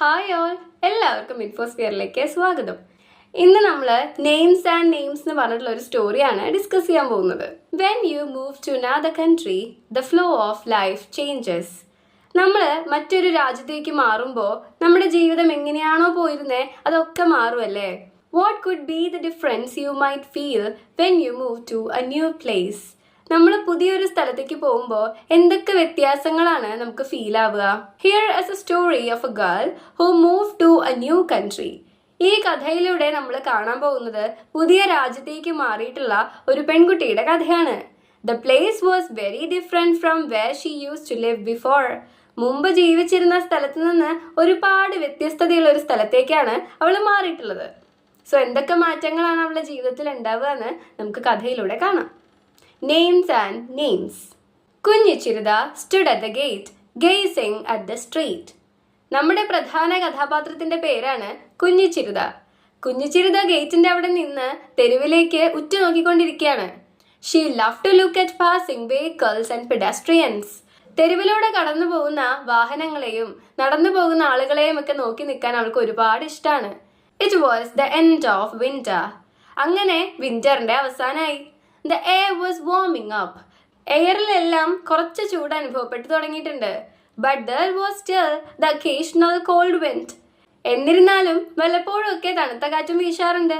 Hi all, എല്ലാവർക്കും ഇൻഫോസ്ഫിയറിലേക്ക് സ്വാഗതം. ഇന്ന് നമ്മൾ നെയിംസ് ആൻഡ് നെയിംസ് എന്ന് പറഞ്ഞിട്ടുള്ള ഒരു സ്റ്റോറിയാണ് ഡിസ്കസ് ചെയ്യാൻ പോകുന്നത്. When you move to another country, the flow of life changes. നമ്മൾ മറ്റൊരു രാജ്യത്തേക്ക് മാറുമ്പോൾ നമ്മുടെ ജീവിതം എങ്ങനെയാണോ പോയിരുന്നേ അതൊക്കെ മാറുമല്ലേ. What could be the difference you might feel when you move to a new place? നമ്മൾ പുതിയൊരു സ്ഥലത്തേക്ക് പോകുമ്പോൾ എന്തൊക്കെ വ്യത്യാസങ്ങളാണ് നമുക്ക് ഫീൽ ആവുക? Here is a story of a girl who move to a new country. ഈ കഥയിലൂടെ നമ്മൾ കാണാൻ പോകുന്നത് പുതിയ രാജ്യത്തേക്ക് മാറിയിട്ടുള്ള ഒരു പെൺകുട്ടിയുടെ കഥയാണ്. The place was very different from where she use to live before. മുമ്പ് ജീവിച്ചിരുന്ന സ്ഥലത്ത് നിന്ന് ഒരുപാട് വ്യത്യസ്തതയുള്ള ഒരു സ്ഥലത്തേക്കാണ് അവൾ മാറിയിട്ടുള്ളത്. സോ എന്തൊക്കെ മാറ്റങ്ങളാണ് അവളുടെ ജീവിതത്തിൽ ഉണ്ടാവുക എന്ന് നമുക്ക് കഥയിലൂടെ കാണാം. Names and names. കുഞ്ഞിച്ചിരുത stood at the gate, gazing at the street. നമ്മുടെ പ്രധാന കഥാപാത്രത്തിന്റെ പേരാണ് കുഞ്ഞിച്ചിരുത. കുഞ്ഞിച്ചിരുത ഗേറ്റിന്റെ അവിടെ നിന്ന് തെരുവിലേക്ക് ഉറ്റുനോക്കിക്കൊണ്ടിരിക്കുകയാണ്. She loved to look at passing vehicles and pedestrians. തെരുവിലൂടെ കടന്നു പോകുന്ന വാഹനങ്ങളെയും നടന്നു പോകുന്ന ആളുകളെയും ഒക്കെ നോക്കി നിൽക്കാൻ അവൾക്ക് ഒരുപാട് ഇഷ്ടമാണ്. It was the end of winter. അങ്ങനെ വിന്ററിന്റെ അവസാനമായി. The air was warming up. എയറിലെല്ലാം കുറച്ച് ചൂട് അനുഭവപ്പെട്ടു തുടങ്ങിയിട്ടുണ്ട്. But there was still the occasional cold wind. എന്നിരുന്നാലും വല്ലപ്പോഴും ഒക്കെ തണുത്ത കാറ്റും വീശാറുണ്ട്.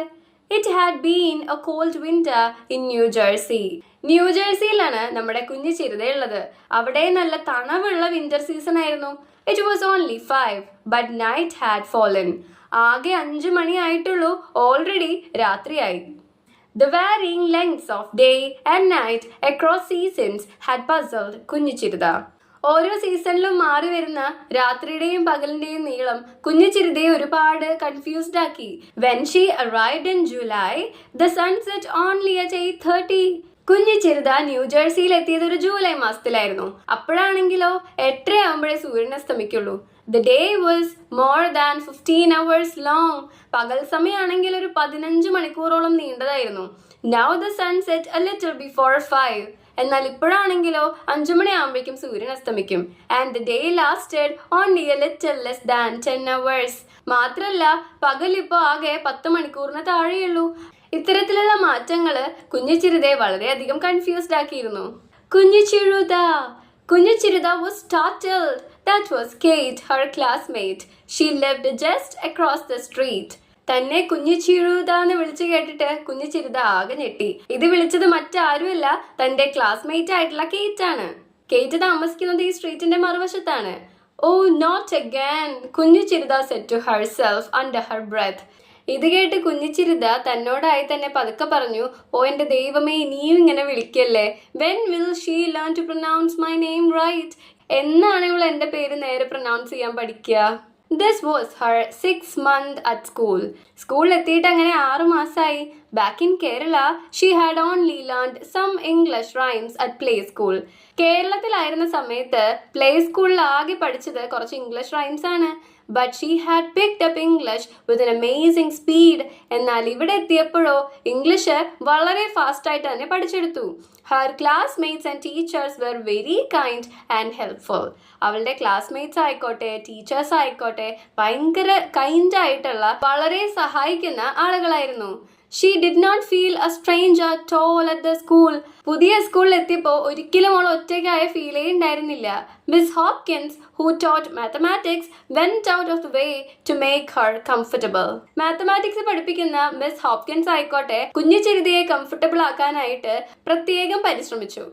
It had been a cold winter in New Jersey. ന്യൂജേഴ്സിയിലാണ് നമ്മുടെ കുഞ്ഞിച്ചിരുതയുള്ളത്. അവിടെ നല്ല തണവുള്ള വിന്റർ സീസൺ ആയിരുന്നു. It was only 5, but night had fallen. ആകെ 5 മണി ആയിട്ടുള്ളൂ, ഓൾറെഡി രാത്രിയായി. The varying lengths of day and night across seasons had puzzled കുഞ്ഞിച്ചിരുത. ഓരോ സീസണിലും മാറി വരുന്ന രാത്രിയുടെയും പകലിന്റെയും നീളം കുഞ്ഞിച്ചിരുതയെ ഒരുപാട് കൺഫ്യൂസ്ഡ് ആക്കി. When she arrived in July, the sun set only at 8:30. കുഞ്ഞിച്ചിരുത ന്യൂജേഴ്സിയിൽ എത്തിയത് ഒരു ജൂലൈ മാസത്തിലായിരുന്നു. അപ്പോഴാണെങ്കിലോ 8:30 ആകുമ്പോഴേ സൂര്യൻ അസ്തമിക്കുള്ളൂ. The day was more than 15 hours long. പകൽ സമയമാണെങ്കിൽ ഒരു 15 മണിക്കൂറോളം നീണ്ടതായിരുന്നു. Now the sun set a little before 5. എന്നാൽ ഇപ്പോഴാണെങ്കിലോ 5 മണിയാകുമ്പോഴേക്കും സൂര്യൻ അസ്തമിക്കും. And the day lasted only a little less than 10 hours. മാത്രല്ല പകൽ ഇപ്പോൾ ആകെ 10 മണിക്കൂറിന് താഴെയുള്ളൂ. ഇത്തരത്തിലുള്ള മാറ്റങ്ങള് കുഞ്ഞിച്ചിരുതയെ വളരെയധികം confused ആക്കിയിരുന്നു. കുഞ്ഞിച്ചിരുത was startled. That was Kate, her classmate. She lived just across the street. തന്നെ കുഞ്ഞിച്ചിരുത എന്ന് വിളിച്ചു കേട്ടിട്ട് കുഞ്ഞിച്ചിരുത ആകെ ഞെട്ടി. ഇത് വിളിച്ചത് മറ്റാരുമല്ല, തന്റെ ക്ലാസ്മേറ്റ് ആയിട്ടുള്ള കേറ്റ് ആണ്. കേറ്റ് താമസിക്കുന്നത് ഈ സ്ട്രീറ്റിന്റെ മറുവശത്താണ്. Oh, not again, കുഞ്ഞിച്ചിരുത said to herself under her breath. ഇത് കേട്ട് കുഞ്ഞിച്ചിരുത തന്നോടായി തന്നെ പതുക്കെ പറഞ്ഞു, ഓ എന്റെ ദൈവമേ, ഇനിയും ഇങ്ങനെ വിളിക്കല്ലേ. When will she learn to pronounce my name right? എന്നാണ് ഇവൾ എന്റെ പേര് നേരെ പ്രൊനൗൺസ് ചെയ്യാൻ പഠിക്കുക? This was her 6th month at school. സ്കൂളിൽ എത്തിയിട്ട് അങ്ങനെ 6 മാസമായി. Back in Kerala, she had only learned some English rhymes at play school. കേരളത്തിലായിരുന്ന സമയത്ത് പ്ലേ സ്കൂളിൽ ആകെ പഠിച്ചത് കുറച്ച് ഇംഗ്ലീഷ് റൈംസ് ആണ്. But she had picked up English with an amazing speed. എന്നാൽ ഇവിടെ എത്തിയപ്പോഴോ ഇംഗ്ലീഷ് വളരെ ഫാസ്റ്റ് ആയിട്ട് തന്നെ പഠിച്ചെടുത്തു. Her classmates and teachers were very kind and helpful. അവളുടെ ക്ലാസ്മേറ്റ്സ് ആയിക്കോട്ടെ ടീച്ചേഴ്സ് ആയിക്കോട്ടെ ഭയങ്കര കൈൻഡ് ആയിട്ടുള്ള വളരെ സഹായിക്കുന്ന ആളുകളായിരുന്നു. She did not feel a stranger at all at the school. പുതിയ സ്കൂളിൽ എത്തിയപ്പോൾ ഒരിക്കലും അവൾ ഒറ്റയ്ക്കായ ഫീലേ ഉണ്ടായിരുന്നില്ല. Miss Hopkins, who taught mathematics, went out of the way to make her comfortable. Mathematics പഠിപ്പിക്കുന്ന മിസ് ഹോപ്കിൻസ് ആയിക്കോട്ടെ കുഞ്ഞിച്ചിരുതയെ കംഫർട്ടബിൾ ആക്കാനായിട്ട് പ്രത്യേകം പരിശ്രമിച്ചു.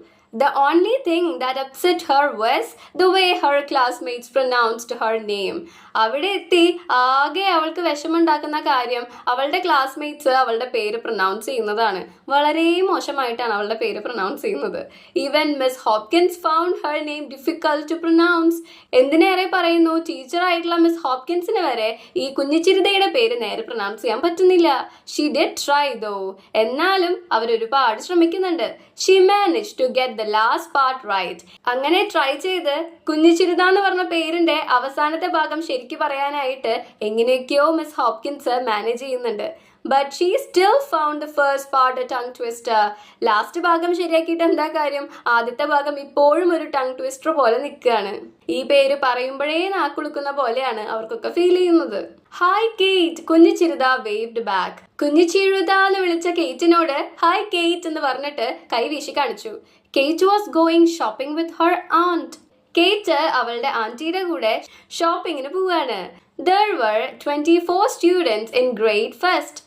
The only thing that upset her was the way her classmates pronounced her name. അവിടെ എത്തി ആകെ അവൾക്ക് വിഷമുണ്ടാക്കുന്ന കാര്യം അവളുടെ ക്ലാസ്മേറ്റ്സ് അവളുടെ പേര് പ്രൊനൗൺസ് ചെയ്യുന്നതാണ്. വളരെ മോശമായിട്ടാണ് അവളുടെ പേര് പ്രൊനൗൺസ് ചെയ്യുന്നത്. Even Miss Hopkins found her name difficult to pronounce. എന്തിനേറെ പറയുന്നു, ടീച്ചർ ആയിട്ടുള്ള മിസ് ഹോപ്കിൻസിന് വരെ ഈ കുഞ്ഞിച്ചിരുതയുടെ പേര് നേരെ പ്രൊനൗൺസ് ചെയ്യാൻ പറ്റുന്നില്ല. She did try though. എന്നാലും അവരൊരുപാട് ശ്രമിക്കുന്നുണ്ട്. She managed to get the last part right. അങ്ങനെ ട്രൈ ചെയ്ത് കുഞ്ഞിച്ചിരുത എന്ന് പറഞ്ഞ പേരിന്റെ അവസാനത്തെ ഭാഗം ശരിക്കും പറയാനായിട്ട് എങ്ങനെയൊക്കെയോ മിസ് ഹോപ്കിൻസ് മാനേജ് ചെയ്യുന്നുണ്ട്. But she still found the first part A tongue twister. Last ഭാഗം ശരിയാക്കിയിട്ട് എന്താ കാര്യം, ആദ്യത്തെ ഭാഗം ഇപ്പോഴും ഒരു ടങ് ട്വിസ്റ്റർ പോലെ നിൽക്കുകയാണ്. ഈ പേര് പറയുമ്പോഴേ നാക്കുളുക്കുന്ന പോലെയാണ് അവർക്കൊക്കെ ഫീൽ ചെയ്യുന്നത്. ഹായ് കേറ്റ്, കുഞ്ഞിച്ചിരുത വേവ്ഡ് ബാക്ക്. കുഞ്ഞിച്ചിരുത എന്ന് വിളിച്ച കേറ്റിനോട് ഹായ് കേറ്റ് എന്ന് പറഞ്ഞിട്ട് കൈ വീശി കാണിച്ചു. Kate was going shopping with her aunt. Kate അവളുടെ ആന്റിയുടെ കൂടെ ഷോപ്പിങ്ങിന് പോവാണ്. There were 24 students in grade first.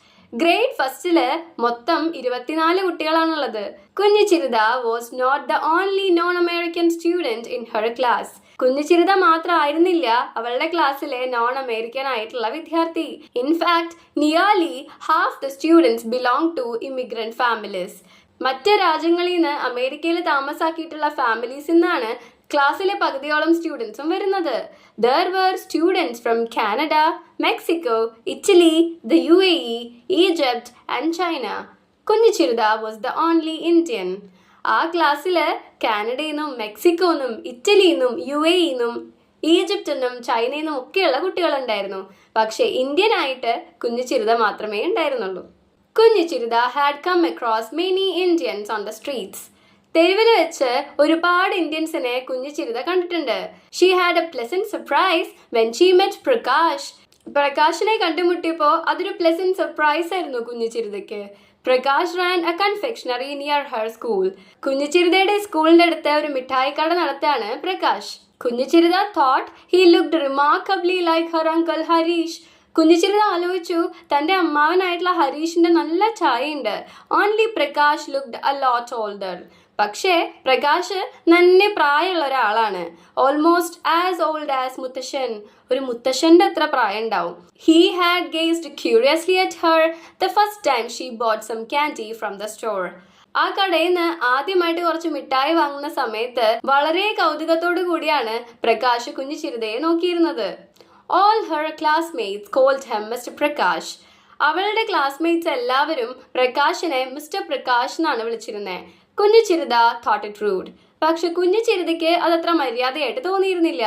Grade ഫസ്റ്റില് മൊത്തം 24 കുട്ടികളാണുള്ളത്. Kunhichiruta was not the only non American student in her class. Kunhichiruta മാത്രമായിരുന്നില്ല അവളുടെ ക്ലാസ്സിലെ നോൺ അമേരിക്കൻ ആയിട്ടുള്ള വിദ്യാർത്ഥി. In fact nearly half the students belong to immigrant families. മറ്റ് രാജ്യങ്ങളിൽ നിന്ന് അമേരിക്കയിൽ താമസാക്കിയിട്ടുള്ള ഫാമിലീസിൽ നിന്നാണ് ക്ലാസ്സിലെ പകുതിയോളം സ്റ്റുഡൻസും വരുന്നത്. There were students from Canada, Mexico, Italy, the UAE, Egypt and China. കുഞ്ഞിച്ചിരുത was the only Indian. ആ ക്ലാസ്സില് കാനഡയിൽ നിന്നും മെക്സിക്കോന്നും ഇറ്റലിന്നും UAEന്നും ഈജിപ്തിന്നും ചൈനയിന്നും ഒക്കെയുള്ള കുട്ടികളുണ്ടായിരുന്നു. പക്ഷെ ഇന്ത്യൻ ആയിട്ട് കുഞ്ഞിച്ചിരുത മാത്രമേ ഉണ്ടായിരുന്നുള്ളൂ. കുഞ്ഞിച്ചിരുത had come across many Indians on the streets. തെരുവിൽ വെച്ച് ഒരുപാട് ഇന്ത്യൻസിനെ കുഞ്ഞിച്ചിരുത കണ്ടിട്ടുണ്ട്. She had a pleasant surprise when she met Prakash. പ്രകാശിനെ കണ്ടുമുട്ടിയപ്പോ അതൊരു പ്ലസന്റ് സർപ്രൈസ് ആയിരുന്നു കുഞ്ഞിച്ചിരുതയ്ക്ക്. Prakash ran a confectionery near her school. കുഞ്ഞിച്ചിരുതയുടെ സ്കൂളിന്റെ അടുത്ത് ഒരു മിഠായി കട നടത്താണ് Prakash. Kunjichiruta thought he looked remarkably like her uncle Harish. Kunjichiruta ആലോചിച്ചു തന്റെ അമ്മാവനായിട്ടുള്ള ഹരീഷിന്റെ നല്ല ചായയുണ്ട്. Only Prakash looked a lot older. പക്ഷേ പ്രകാശ് നന്നെ പ്രായമുള്ള ഒരാളാണ്. ഓൾമോസ്റ്റ് ആസ് ഓൾഡ് ആസ് മുത്തശ്ശൻ. ഒരു മുത്തശ്ശന്റെ അത്ര പ്രായം ഉണ്ടാവും. He had gazed curiously at her the first time she bought some candy from the store. ആ കടയിൽ നിന്ന് ആദ്യമായിട്ട് കുറച്ച് മിഠായി വാങ്ങുന്ന സമയത്ത് വളരെ കൗതുകത്തോടു കൂടിയാണ് പ്രകാശ് കുഞ്ഞിച്ചിരുതയെ നോക്കിയിരുന്നത്. All her classmates called him Mr. Prakash. അവളുടെ ക്ലാസ്മേറ്റ്സ് എല്ലാവരും പ്രകാശിനെ മിസ്റ്റർ പ്രകാശ് എന്നാണ് വിളിച്ചിരുന്നത്. കുഞ്ഞിച്ചിരുത thought it rude. പക്ഷെ കുഞ്ഞിച്ചിരുതയ്ക്ക് അതത്ര മര്യാദയായിട്ട് തോന്നിയിരുന്നില്ല.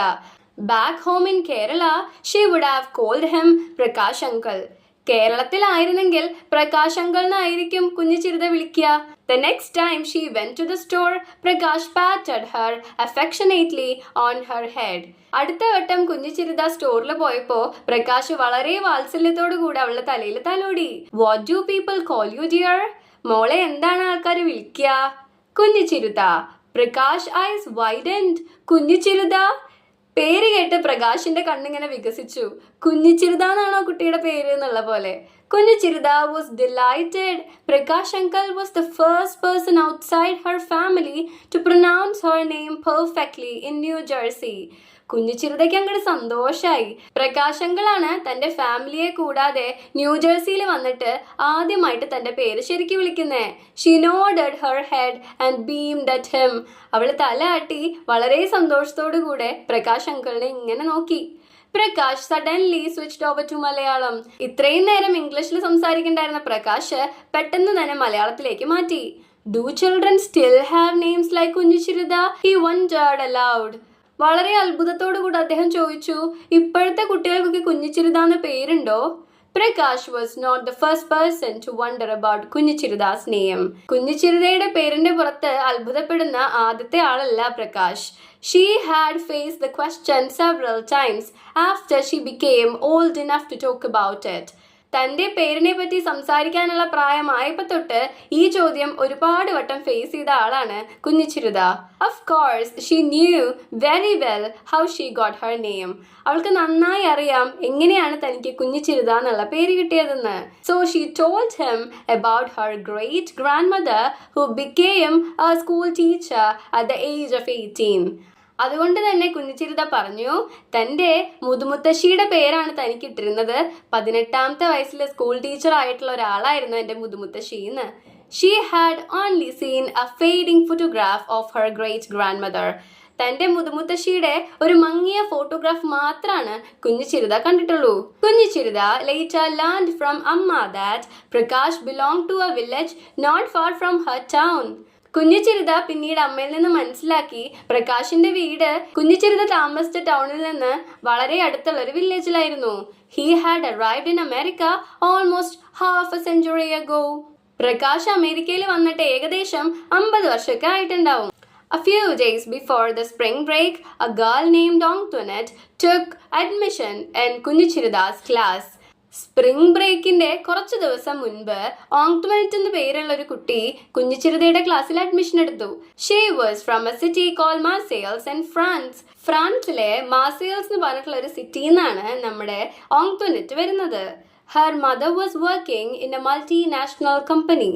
Back home in Kerala she would have called him Prakash uncle. കേരളത്തിലായിരുന്നെങ്കിൽ പ്രകാശ് അങ്കിൾ എന്നായിരിക്കും കുഞ്ഞിച്ചിരുത വിളിക്കുക. The next time she went to the store, Prakash patted her affectionately on her head. അടുത്ത വട്ടം കുഞ്ഞിച്ചിരുത സ്റ്റോറിൽ പോയപ്പോ പ്രകാശ് വളരെ വാത്സല്യത്തോടു കൂടി അവളുടെ തലയിൽ തലോടി. What do people call you dear? മോളെ എന്താണ് ആൾക്കാർ വിളിക്കുക? കുഞ്ഞിച്ചിരുത. Prakash eyes widened. കുഞ്ഞിച്ചിരുത. പേര് കേട്ട് പ്രകാശിന്റെ കണ്ണിങ്ങനെ വികസിച്ചു. കുഞ്ഞിച്ചിരുത എന്നാണോ കുട്ടിയുടെ പേര് എന്നുള്ള പോലെ. കുഞ്ഞിച്ചിരുത was delighted. Prakash uncle was the first person outside her family to pronounce her name perfectly in New Jersey. കുഞ്ഞിച്ചിരുതയ്ക്ക് അങ്ങോട്ട് സന്തോഷായി. പ്രകാശ് അങ്കിളാണ് തന്റെ ഫാമിലിയെ കൂടാതെ ന്യൂജേഴ്സിയിൽ വന്നിട്ട് ആദ്യമായിട്ട് തന്റെ പേര് ശരിക്കും വിളിക്കുന്നേ. She nodded her head and beamed at him. അവള് തല ആട്ടി വളരെ സന്തോഷത്തോടു കൂടെ പ്രകാശ് അങ്കിളിനെ ഇങ്ങനെ നോക്കി. Prakash suddenly switched over to Malayalam. ഇത്രയും നേരം ഇംഗ്ലീഷിൽ സംസാരിക്കണ്ടായിരുന്ന പ്രകാശ് പെട്ടെന്ന് തന്നെ മലയാളത്തിലേക്ക് മാറ്റി. Do children still have names like കുഞ്ഞിച്ചിരുത? He wondered aloud. വളരെ അത്ഭുതത്തോടു കൂടി അദ്ദേഹം ചോദിച്ചു, ഇപ്പോഴത്തെ കുട്ടികൾക്കൊക്കെ കുഞ്ഞിച്ചിരുത എന്ന പേരുണ്ടോ? Prakash was not the first person to wonder about Kunjichiruta's name. കുഞ്ഞിച്ചിരുതയുടെ പേരിന്റെ പുറത്ത് അത്ഭുതപ്പെടുന്ന ആദ്യത്തെ ആളല്ല Prakash. She had faced the question several times after she became old enough to talk about it. തന്റെ പേരിനെ പറ്റി സംസാരിക്കാനുള്ള പ്രായമായപ്പോ തൊട്ട് ഈ ചോദ്യം ഒരുപാട് വട്ടം ഫേസ് ചെയ്ത ആളാണ് കുഞ്ഞിച്ചിരുത. Of course, she knew very well how she got her name. അവൾക്ക് നന്നായി അറിയാം എങ്ങനെയാണ് തനിക്ക് കുഞ്ഞിച്ചിരുത എന്നുള്ള പേര് കിട്ടിയതെന്ന്. So she told him about her great grandmother who became a school teacher at the age of 18. അതുകൊണ്ട് തന്നെ കുഞ്ഞിച്ചിരുത പറഞ്ഞു, തൻ്റെ മുതുമുത്തശ്ശിയുടെ പേരാണ് തനിക്ക് ഇട്ടിരുന്നത്. 18ാമത്തെ വയസ്സിൽ സ്കൂൾ ടീച്ചർ ആയിട്ടുള്ള ഒരാളായിരുന്നു എൻ്റെ മുതുമുത്തശ്ശിന്ന്. She had only seen a fading photograph of her great grandmother. തൻ്റെ മുതുമുത്തശ്ശിയുടെ ഒരു മങ്ങിയ ഫോട്ടോഗ്രാഫ് മാത്രമാണ് കുഞ്ഞിച്ചിരുത കണ്ടിട്ടുള്ളൂ. കുഞ്ഞിച്ചിരുത later learned from Amma that Prakash belonged to a village not far from her town. കുഞ്ഞിച്ചിരിത പിന്നീട് അമ്മയിൽ നിന്ന് മനസ്സിലാക്കി പ്രകാശിന്റെ വീട് കുഞ്ഞിച്ചിരിത താമസിച്ച ടൗണിൽ നിന്ന് വളരെ അടുത്തുള്ള ഒരു വില്ലേജിലായിരുന്നു. He had arrived in America almost half a century ago. Prakash അമേരിക്കയിൽ വന്നിട്ട് ഏകദേശം 50 വർഷമൊക്കെ ആയിട്ടുണ്ടാവും. A few days before the spring break, a girl named Antoinette took admission in Kunjichirita's class. Spring ബ്രേക്കിന്റെ കുറച്ചു ദിവസം മുൻപ് ഓങ്ക്ട്വനെറ്റ് എന്ന് പേരുള്ള ഒരു കുട്ടി കുഞ്ഞിച്ചിരിതയുടെ ക്ലാസ്സിൽ അഡ്മിഷൻ എടുത്തു. She was from a city call Marseilles in France. ഫ്രാൻസിലെ മാർസെയിൽസ് എന്ന് പറഞ്ഞിട്ടുള്ള ഒരു സിറ്റിയിൽ നിന്നാണ് നമ്മുടെ ഓങ്ക്ട്വനെറ്റ് വരുന്നത്. Her mother was working in a multinational company.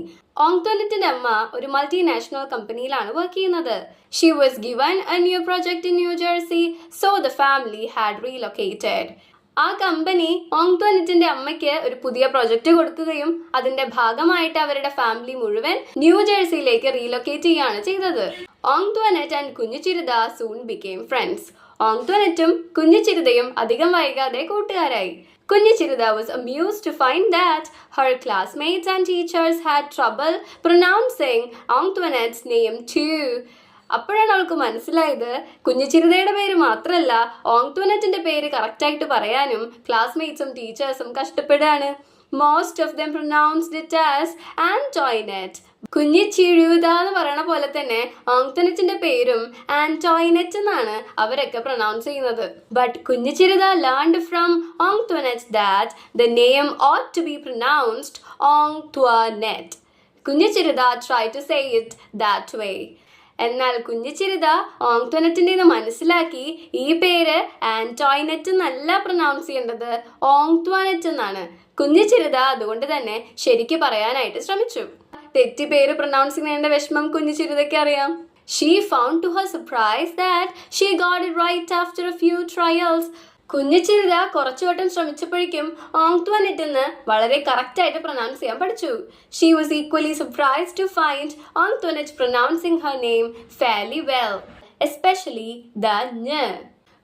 ഓങ്ക്ട്വനെറ്റിന്റെ അമ്മ ഒരു മൾട്ടിനാഷണൽ കമ്പനിയിലാണ് വർക്ക് ചെയ്യുന്നത്. She was given a new project in New Jersey, so the family had relocated. ആ കമ്പനി ഓങ്ക്ട്വനെറ്റിന്റെ അമ്മയ്ക്ക് ഒരു പുതിയ പ്രൊജക്ട് കൊടുക്കുകയും അതിന്റെ ഭാഗമായിട്ട് അവരുടെ ഫാമിലി മുഴുവൻ ന്യൂജേഴ്സിയിലേക്ക് റീലൊക്കേറ്റ് ചെയ്യുകയാണ് ചെയ്തത്. ഓങ്ക്ട്വനെറ്റ് ആൻഡ് കുഞ്ഞിച്ചിരിത soon became friends. ഓങ്ക്ട്വനെറ്റും കുഞ്ഞിച്ചിരിതയും അധികം വൈകാതെ കൂട്ടുകാരായി. കുഞ്ഞിച്ചിരിത was amused to find that her classmates and teachers had trouble pronouncing Antoinette's name too. അപ്പോഴാണ് അവൾക്ക് മനസ്സിലായത് കുഞ്ഞിച്ചിരിതയുടെ പേര് മാത്രമല്ല ഓങ്ക്ട്വനെറ്റിന്റെ പേര് കറക്റ്റായിട്ട് പറയാനും ക്ലാസ്മേറ്റ്സും ടീച്ചേഴ്സും കഷ്ടപ്പെടുകയാണ്. Most of them pronounced it as Antoinette. Kunjichirita എന്ന് പറയണ പോലെ തന്നെ ഓങ്ക്ട്വനെറ്റിന്റെ പേരും ആന്റോയിനെറ്റ് എന്നാണ് അവരൊക്കെ പ്രൊനൗൺസ് ചെയ്യുന്നത്. But Kunjichirita learned from Antoinette that the name ought to be pronounced Antoinette. Kunjichirita try to say it that way. എന്നാൽ കുഞ്ഞിച്ചിരിത ഓങ്ക്ട്വനെറ്റിന്റെ മനസ്സിലാക്കി ഈ പേര് ആന്റോയിനെറ്റ് എന്നല്ല പ്രൊനൗൺസ് ചെയ്യേണ്ടത് ഓങ്ക്ട്വനെറ്റ് എന്നാണ്. കുഞ്ഞിച്ചിരിത അതുകൊണ്ട് തന്നെ ശരിക്ക് പറയാനായിട്ട് ശ്രമിച്ചു. തെറ്റി പേര് പ്രൊനൗൺസ് ചെയ്യുന്നതിന്റെ വിഷമം കുഞ്ഞിച്ചിരിതയ്ക്ക് അറിയാം. She found to her surprise that she got it right after a few trials. കുഞ്ഞിച്ചിരിത കുറച്ചു വട്ടം ശ്രമിച്ചപ്പോഴേക്കും ഓങ്ക്ട്വനെറ്റ് എന്ന് വളരെ കറക്റ്റ് ആയിട്ട് പ്രൊനൗൺസ് ചെയ്യാൻ പഠിച്ചു. She was equally surprised to find Antoinette pronouncing her name fairly well, especially the ñ.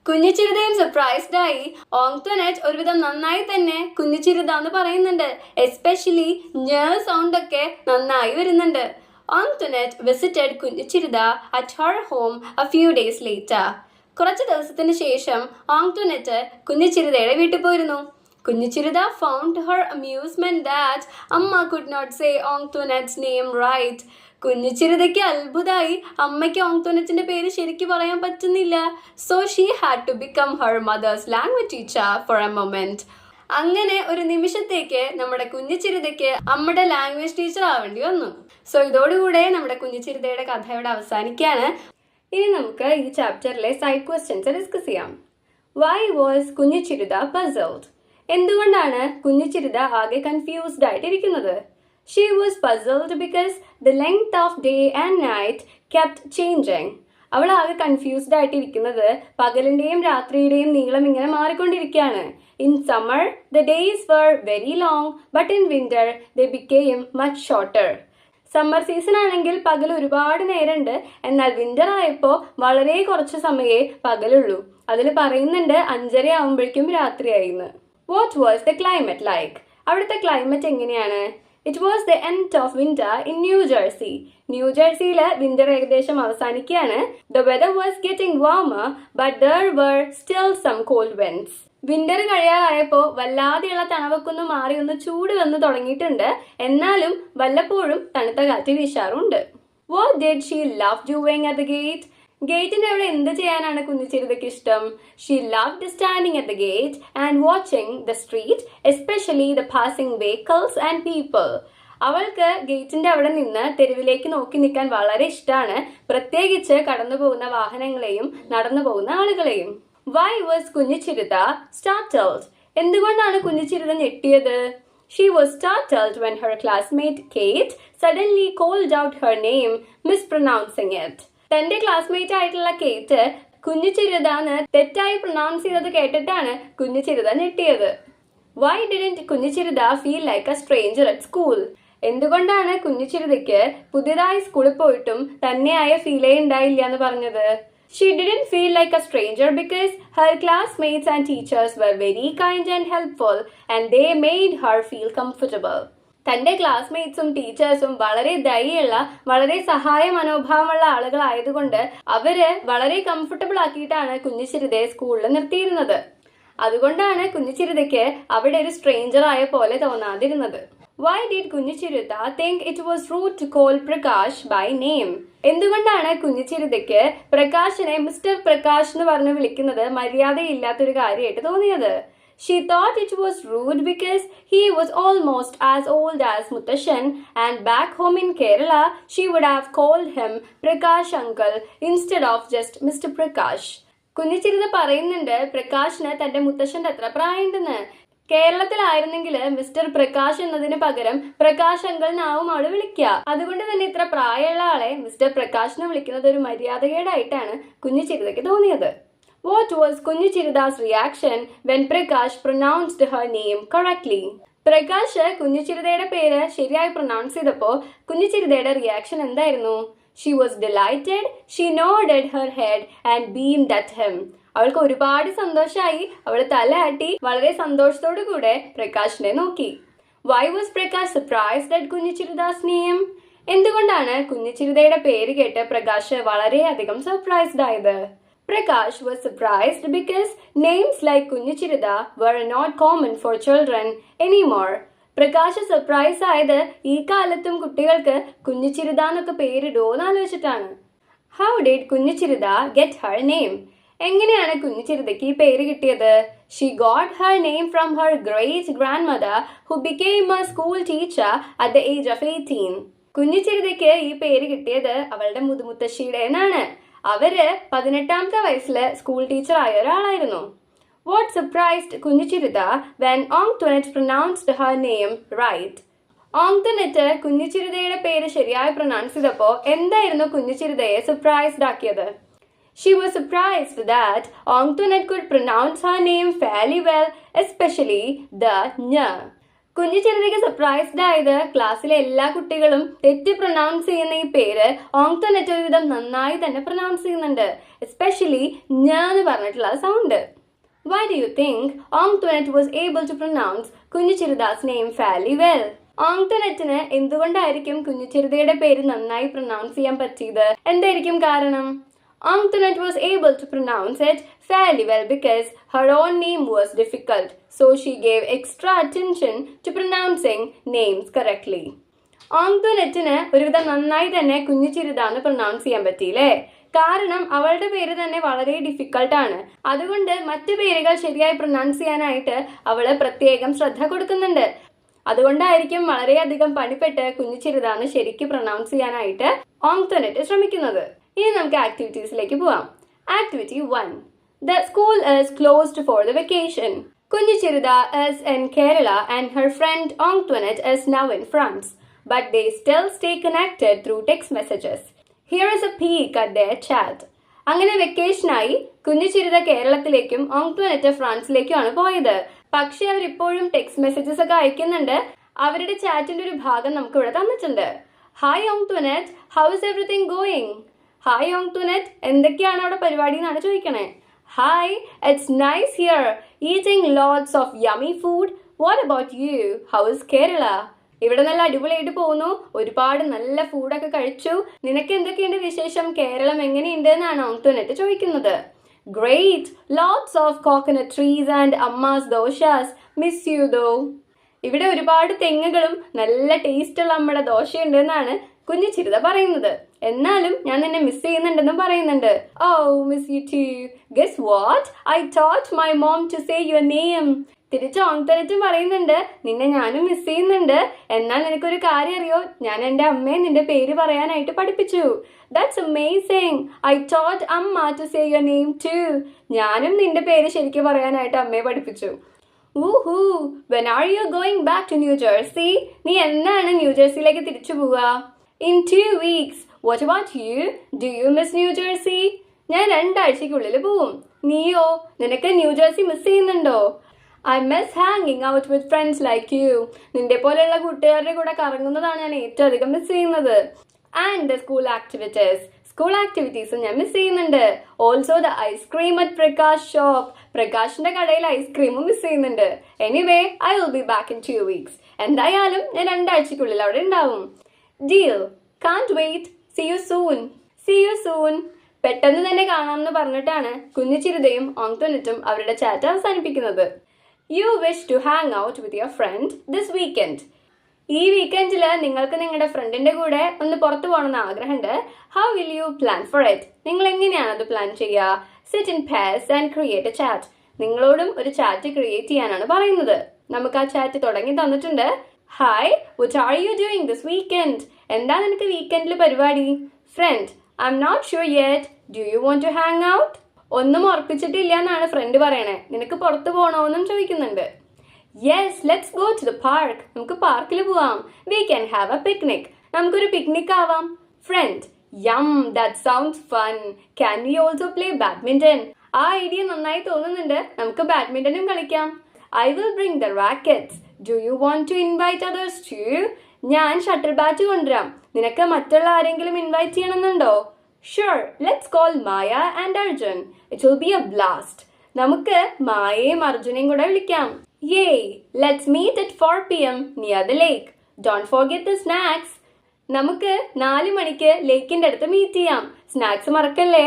കുഞ്ഞിച്ചിരിതയും surprised ആയി. ഓങ്ക്ട്വനെറ്റ് ഒരുവിധം നന്നായി തന്നെ കുഞ്ഞിച്ചിരിത എന്ന് പറയുന്നുണ്ട്. എസ്പെഷ്യലി ñ സൗണ്ട് ഒക്കെ നന്നായി വരുന്നുണ്ട്. Antoinette visited കുഞ്ഞിച്ചിരിത at her home a few days later. കുറച്ച് ദിവസത്തിന് ശേഷം ഓങ്ക്ട്വനെറ്റ് കുഞ്ഞിച്ചിരിതയുടെ വീട്ടിൽ പോയിരുന്നു. കുഞ്ഞിച്ചിരിത found to her amusement that അമ്മ could not say Antoinette's name right. കുഞ്ഞിച്ചിരിതയ്ക്ക് അത്ഭുതമായി അമ്മയ്ക്ക് ഓങ്ക്ട്വനെറ്റിന്റെ പേര് ശരിക്കും പറയാൻ പറ്റുന്നില്ല. So she had to become her mother's language teacher for a moment. അങ്ങനെ ഒരു നിമിഷത്തേക്ക് നമ്മുടെ കുഞ്ഞിച്ചിരിതയ്ക്ക് അമ്മയുടെ ലാംഗ്വേജ് ടീച്ചർ ആവേണ്ടി വന്നു. സോ ഇതോടുകൂടെ നമ്മുടെ കുഞ്ഞിച്ചിരിതയുടെ കഥ ഇവിടെ അവസാനിക്കുകയാണ്. ഇനി നമുക്ക് ഈ ചാപ്റ്ററിലെ സൈഡ് ക്വസ്റ്റ്യൻസ് ഡിസ്കസ് ചെയ്യാം. Why was Kunjichirita puzzled? എന്തുകൊണ്ടാണ് കുഞ്ഞിച്ചിരിത ആകെ കൺഫ്യൂസ്ഡ് ആയിട്ടിരിക്കുന്നത്? She was puzzled because the length of day and night kept changing. അവൾ ആകെ കൺഫ്യൂസ്ഡ് ആയിട്ടിരിക്കുന്നത് പകലിന്റെയും രാത്രിയുടെയും നീളം ഇങ്ങനെ മാറിക്കൊണ്ടിരിക്കുകയാണ്. In summer the days were very long, but in winter the became much shorter. Summer season ആണെങ്കിൽ പകൽ ഒരുപാട് നേരമുണ്ട്, എന്നാൽ വിന്റർ ആയപ്പോൾ വളരെ കുറച്ച് സമയമേ പകലുള്ളൂ. അതിൽ പറയുന്നുണ്ട് 5:30 ആകുമ്പോഴേക്കും രാത്രിയായിന്ന്. What was the climate like? അവിടുത്തെ ക്ലൈമറ്റ് എങ്ങനെയാണ്? It was the end of winter in New Jersey. New ജേഴ്സിയിൽ വിന്റർ ഏകദേശം അവസാനിക്കുകയാണ്. The weather was getting warmer, but there were still some cold winds. Winter കഴിയാറായപ്പോൾ വല്ലാതെയുള്ള തണവൊക്കെ ഒന്ന് മാറി ഒന്ന് ചൂട് വന്ന് തുടങ്ങിയിട്ടുണ്ട്, എന്നാലും വല്ലപ്പോഴും തണുത്ത കാറ്റ് വീശാറുണ്ട്. What did she love doing at the gate? ഗേറ്റിന്റെ അവിടെ എന്ത് ചെയ്യാനാണ് കുഞ്ഞിച്ചിരിതയ്ക്ക് ഇഷ്ടം? She loved standing at the gate and watching the street, especially the passing vehicles and people. അവൾക്ക് ഗേറ്റിന്റെ അവിടെ നിന്ന് തെരുവിലേക്ക് നോക്കി നിൽക്കാൻ വളരെ ഇഷ്ടമാണ്, പ്രത്യേകിച്ച് കടന്നു പോകുന്ന വാഹനങ്ങളെയും നടന്നു പോകുന്ന ആളുകളെയും. Why was കുഞ്ഞിച്ചിരിത startled? എന്തുകൊണ്ടാണ് കുഞ്ഞിച്ചിരിത ഞെട്ടിയത്? She was startled when her classmate Kate suddenly called out her name, mispronouncing it. തന്റെ ക്ലാസ്മേറ്റ് ആയിട്ടുള്ള കേറ്റ് കുഞ്ഞിച്ചിരിതാന്ന് തെറ്റായി പ്രൊനൗൺസ് ചെയ്തത് കേട്ടിട്ടാണ് കുഞ്ഞിച്ചിരിത ഞെട്ടിയത്. Why didn't കുഞ്ഞിച്ചിരിത feel like a stranger at school? എന്തുകൊണ്ടാണ് കുഞ്ഞിച്ചിരിതയ്ക്ക് പുതിയതായി സ്കൂളിൽ പോയിട്ടും തന്നെയായ ഫീലേ ഉണ്ടായില്ല എന്ന് പറഞ്ഞത്? She didn't feel like a stranger because her classmates and teachers were very kind and helpful, and they made her feel comfortable. തന്റെ ക്ലാസ്മേറ്റ്സും ടീച്ചേഴ്സും വളരെ ദയുള്ള വളരെ സഹായ മനോഭാവമുള്ള ആളുകളായതുകൊണ്ട് അവര് വളരെ കംഫർട്ടബിൾ ആക്കിയിട്ടാണ് കുഞ്ഞിച്ചിരുതയെ സ്കൂളിൽ നിർത്തിയിരുന്നത്. അതുകൊണ്ടാണ് കുഞ്ഞിച്ചിരുതയ്ക്ക് അവിടെ ഒരു സ്ട്രേഞ്ചർ ആയ പോലെ തോന്നാതിരുന്നത്. Why did കുഞ്ഞിച്ചിരുത think it was rude to call Prakash by name? എന്തുകൊണ്ടാണ് കുഞ്ഞിച്ചിരുതയ്ക്ക് പ്രകാശിനെ മിസ്റ്റർ പ്രകാശ് എന്ന് പറഞ്ഞ് വിളിക്കുന്നത് മര്യാദയില്ലാത്തൊരു കാര്യമായിട്ട് തോന്നിയത്? She thought it was rude because he was almost as old as Muttashan, and back home in Kerala, she would have called him Prakash uncle instead of just Mr. Prakash. കുഞ്ഞിച്ചിരുത പറയുന്നുണ്ട് പ്രകാശിന് തന്റെ മുത്തശ്ശന്റെ അത്ര പ്രായമുണ്ടെന്ന്. കേരളത്തിലായിരുന്നെങ്കിൽ mister Prakash എന്നതിന് പകരം Prakash uncle എന്നാവും അവള് വിളിക്കുക. അതുകൊണ്ട് തന്നെ ഇത്ര പ്രായമുള്ള ആളെ മിസ്റ്റർ പ്രകാശ് എന്ന് വിളിക്കുന്നത് ഒരു മര്യാദകേടായിട്ടാണ് കുഞ്ഞിച്ചിരുതയ്ക്ക് തോന്നിയത്. What was കുഞ്ഞിച്ചിരുതാ's reaction when Prakash pronounced her name correctly? Prakash കുഞ്ഞിച്ചിരുതയുടെ പേര് ശരിയായി പ്രൊനൗൺസ് ചെയ്തപ്പോ കുഞ്ഞിച്ചിരുതയുടെ റിയാക്ഷൻ എന്തായിരുന്നു? She was delighted. She nodded her head and beamed at him. അവൾക്ക് ഒരുപാട് സന്തോഷമായി. അവൾ തലയാട്ടി വളരെ സന്തോഷത്തോടു കൂടെ പ്രകാശിനെ നോക്കി. Why was Prakash surprised at കുഞ്ഞിച്ചിരുതാ's name? എന്തുകൊണ്ടാണ് കുഞ്ഞിച്ചിരുതയുടെ പേര് കേട്ട് പ്രകാശ് വളരെയധികം സർപ്രൈസ്ഡ് ആയത്? Prakash was surprised because names like കുഞ്ഞിച്ചിരുത were not common for children anymore. Prakash surprise ആയത് ഈ കാലത്തും കുട്ടികൾക്ക് കുഞ്ഞിച്ചിരുത എന്നൊക്കെ പേരിടുമോന്ന് ആലോചിച്ചിട്ടാണ്. How did കുഞ്ഞിച്ചിരുത get her name? എങ്ങനെയാണ് കുഞ്ഞിച്ചിരുതയ്ക്ക് ഈ പേര് കിട്ടിയത്? She got her name from her great grandmother who became a school teacher at the age of 18. കുഞ്ഞിച്ചിരുതയ്ക്ക് ഈ പേര് കിട്ടിയത് അവളുടെ മുതുമുത്തശ്ശിയുടെ നിന്നാണ്. അവര് 18ാമത്തെ വയസ്സിൽ സ്കൂൾ ടീച്ചർ ആയ ഒരാളായിരുന്നു. What surprised കുഞ്ഞിച്ചിരുത when Antoinette pronounced her name right? Antoinette കുഞ്ഞിച്ചിരുതയുടെ പേര് ശരിയായി പ്രൊനൗൺസ് ചെയ്തപ്പോൾ എന്തായിരുന്നു കുഞ്ഞിച്ചിരുതയെ സർപ്രൈസ്ഡ് ആക്കിയത്? She was surprised that Antoinette could pronounce her name fairly well, especially the ñ. കുഞ്ഞിച്ചിരുതയ്ക്ക് surprised ആയത് ക്ലാസ്സിലെ എല്ലാ കുട്ടികളും തെറ്റ് പ്രൊനൗൺസ് ചെയ്യുന്ന ഈ പേര് Antoinette ഒരുവിധം നന്നായി തന്നെ പ്രൊനൗൺസ് ചെയ്യുന്നുണ്ട്, എസ്പെഷ്യലി ñ എന്ന് പറഞ്ഞിട്ടുള്ള sound. Why do you think Antoinette was able to pronounce കുഞ്ഞിച്ചിരുതാ's name fairly well? Antoinette എന്തുകൊണ്ടായിരിക്കും കുഞ്ഞിച്ചിരുതയുടെ പേര് നന്നായി പ്രൊനൗൺസ് ചെയ്യാൻ പറ്റിയത്? എന്തായിരിക്കും കാരണം? Antoinette was able to pronounce it fairly well because her own name was difficult, so she gave extra attention to pronouncing names correctly. Antoinette ഒരുവിധം നന്നായി തന്നെ കുഞ്ഞിച്ചിരുതാന്ന് പ്രൊനൗൺസ് ചെയ്യാൻ പറ്റിയില്ലേ? കാരണം അവളുടെ പേര് തന്നെ വളരെ ഡിഫിക്കൾട്ടാണ്. അതുകൊണ്ട് മറ്റു പേരുകൾ ശരിയായി പ്രൊനൗൺസ് ചെയ്യാനായിട്ട് അവള് പ്രത്യേകം ശ്രദ്ധ കൊടുക്കുന്നുണ്ട്. അതുകൊണ്ടായിരിക്കും വളരെയധികം പണിപ്പെട്ട് കുഞ്ഞിച്ചിരുതാന്ന് ശരിക്കും പ്രൊനൗൺസ് ചെയ്യാനായിട്ട് Antoinette ശ്രമിക്കുന്നത്. ഇനി നമുക്ക് ആക്ടിവിറ്റീസിലേക്ക് പോവാം. Activity 1. The school is closed for the vacation. കുഞ്ഞിച്ചിരുത is in Kerala and her friend Antoinette is now in France, but they still stay connected through text messages. Here is a peek at their chat. അങ്ങനെ വെക്കേഷനായി കുഞ്ഞിച്ചിരുത കേരളത്തിലേക്കും Antoinette ഫ്രാൻസിലേക്കുമാണ് പോയത്. പക്ഷെ അവരിപ്പോഴും text messages ഒക്കെ അയക്കുന്നുണ്ട്. അവരുടെ ചാറ്റിന്റെ ഒരു ഭാഗം നമുക്ക് ഇവിടെ തന്നിട്ടുണ്ട്. Hi Antoinette, how is everything going? Hi Antoinette, എന്തൊക്കെയാണ് അവിടെ പരിപാടി എന്നാണ് ചോദിക്കണേ. Hi, it's nice here, eating lots of yummy food. What about you? How is Kerala? ഇവിടെ നല്ല അടിപൊളിയായിട്ട് പോകുന്നു, ഒരുപാട് നല്ല ഫുഡൊക്കെ കഴിച്ചു. നിനക്ക് എന്തൊക്കെയുണ്ട് വിശേഷം? കേരളം എങ്ങനെയുണ്ട് എന്നാണ് Antoinette ചോദിക്കുന്നത്. Great, lots of coconut trees and amma's doshas. Miss you though. ഇവിടെ ഒരുപാട് തെങ്ങുകളും നല്ല ടേസ്റ്റുള്ള അമ്മയുടെ ദോശയുണ്ട് എന്നാണ് കുഞ്ഞിച്ചിരുത പറയുന്നത്. എന്നാലും ഞാൻ നിന്നെ മിസ് ചെയ്യുന്നുണ്ടെന്നും പറയുന്നുണ്ട്. Oh, miss you too. Guess what? I taught my mom to say your name. തിരിച്ച് Antoinette പറയുന്നുണ്ട്, നിന്നെ ഞാനും മിസ് ചെയ്യുന്നുണ്ട്. എന്നാൽ നിനക്കൊരു കാര്യം അറിയോ, ഞാൻ എൻ്റെ അമ്മയെ നിന്റെ പേര് പറയാനായിട്ട് പഠിപ്പിച്ചു. That's amazing. I taught Amma to say your name too. ഞാനും നിന്റെ പേര് ശരിക്കും പറയാനായിട്ട് അമ്മയെ പഠിപ്പിച്ചു. Woohoo! When are you going back to New Jersey? നീ എന്നാണ് ന്യൂജേഴ്സിയിലേക്ക് തിരിച്ചു പോവുക? In 2 weeks. What about you? Do you miss New Jersey? ഞാൻ 2 ആഴ്ചയ്ക്കുള്ളിൽ പോവും. നീയോ? നിനക്ക് ന്യൂജേഴ്സി മിസ് ചെയ്യുന്നുണ്ടോ? I miss hanging out with friends like you. നിന്റെ പോലെയുള്ള കൂട്ടുകാരുടെ കൂടെ കറങ്ങുന്നതാണ് ഞാൻ ഏറ്റവും അധികം മിസ് ചെയ്യുന്നത്. And the school activities. School ആക്ടിവിറ്റീസും ഞാൻ മിസ് ചെയ്യുന്നുണ്ട്. Also the ice cream at Prakash shop. പ്രകാശിന്റെ കടയിൽ ഐസ്ക്രീമും മിസ് ചെയ്യുന്നുണ്ട്. Anyway I will be back in 2 weeks. എന്തായാലും ഞാൻ 2 ആഴ്ചക്കുള്ളിൽ അവിടെ ഉണ്ടാവും. Deal. Can't wait. See you soon. See you soon. പെട്ടെന്ന് തന്നെ കാണാമെന്ന് പറഞ്ഞിട്ടാണ് കുഞ്ഞു ചിരുതയും ആന്റോനെറ്റും അവരുടെ ചാറ്റ് അവസാനിപ്പിക്കുന്നത്. You wish to hang out with your friend this weekend. ഈ വീക്കെൻഡിൽ നിങ്ങൾക്ക് നിങ്ങളുടെ ഫ്രണ്ടിന്റെ കൂടെ ഒന്ന് പുറത്തു പോകണമെന്ന് ആഗ്രഹമുണ്ട്. How will you plan for it? നിങ്ങൾ എങ്ങനെയാണ് അത് പ്ലാൻ ചെയ്യുക? Sit in pairs and create A chat. നിങ്ങളോടും ഒരു ചാറ്റ് ക്രിയേറ്റ് ചെയ്യാനാണ് പറയുന്നത്. നമുക്ക് ആ ചാറ്റ് തുടങ്ങി തന്നിട്ടുണ്ട്. Hi, what are you doing this weekend? എന്താ നിനക്ക് വീക്കെൻഡിൽ പരിപാടി? Friend, I'm not sure yet. Do you want to hang out? ഒന്നും ഉറപ്പിച്ചിട്ടില്ല എന്നാണ് ഫ്രണ്ട് പറയണേ. നിനക്ക് പുറത്ത് പോകണമെന്നും ചോദിക്കുന്നുണ്ട്. Yes, let's go to the park. നമുക്ക് പാർക്കിൽ പോവാം. We can have a picnic. നമുക്കൊരു പിക്നിക് ആവാം. Friend, yum, that sounds fun. Can we also play badminton? ആ ഐഡിയ നന്നായി തോന്നുന്നുണ്ട്. നമുക്ക് ബാഡ്മിന്റണും കളിക്കാം. I will bring the rackets. Do you want to invite others too? ഞാൻ ഷട്ടിൽ ബാറ്റ് കൊണ്ടുവരാം. നിനക്ക് മറ്റുള്ള ആരെങ്കിലും ഇൻവൈറ്റ് ചെയ്യണമെന്നുണ്ടോ? Sure, let's call Maya and Arjun. It will be a blast. നമുക്ക് മായയും അർജുനെയും കൂടെ വിളിക്കാം. Yay! Let's meet at 4 p.m. near the lake. Don't forget the snacks. നമുക്ക് 4 മണിക്ക് ലേക്കിന്റെ അടുത്ത് മീറ്റ് ചെയ്യാം. സ്നാക്സ് മറക്കല്ലേ?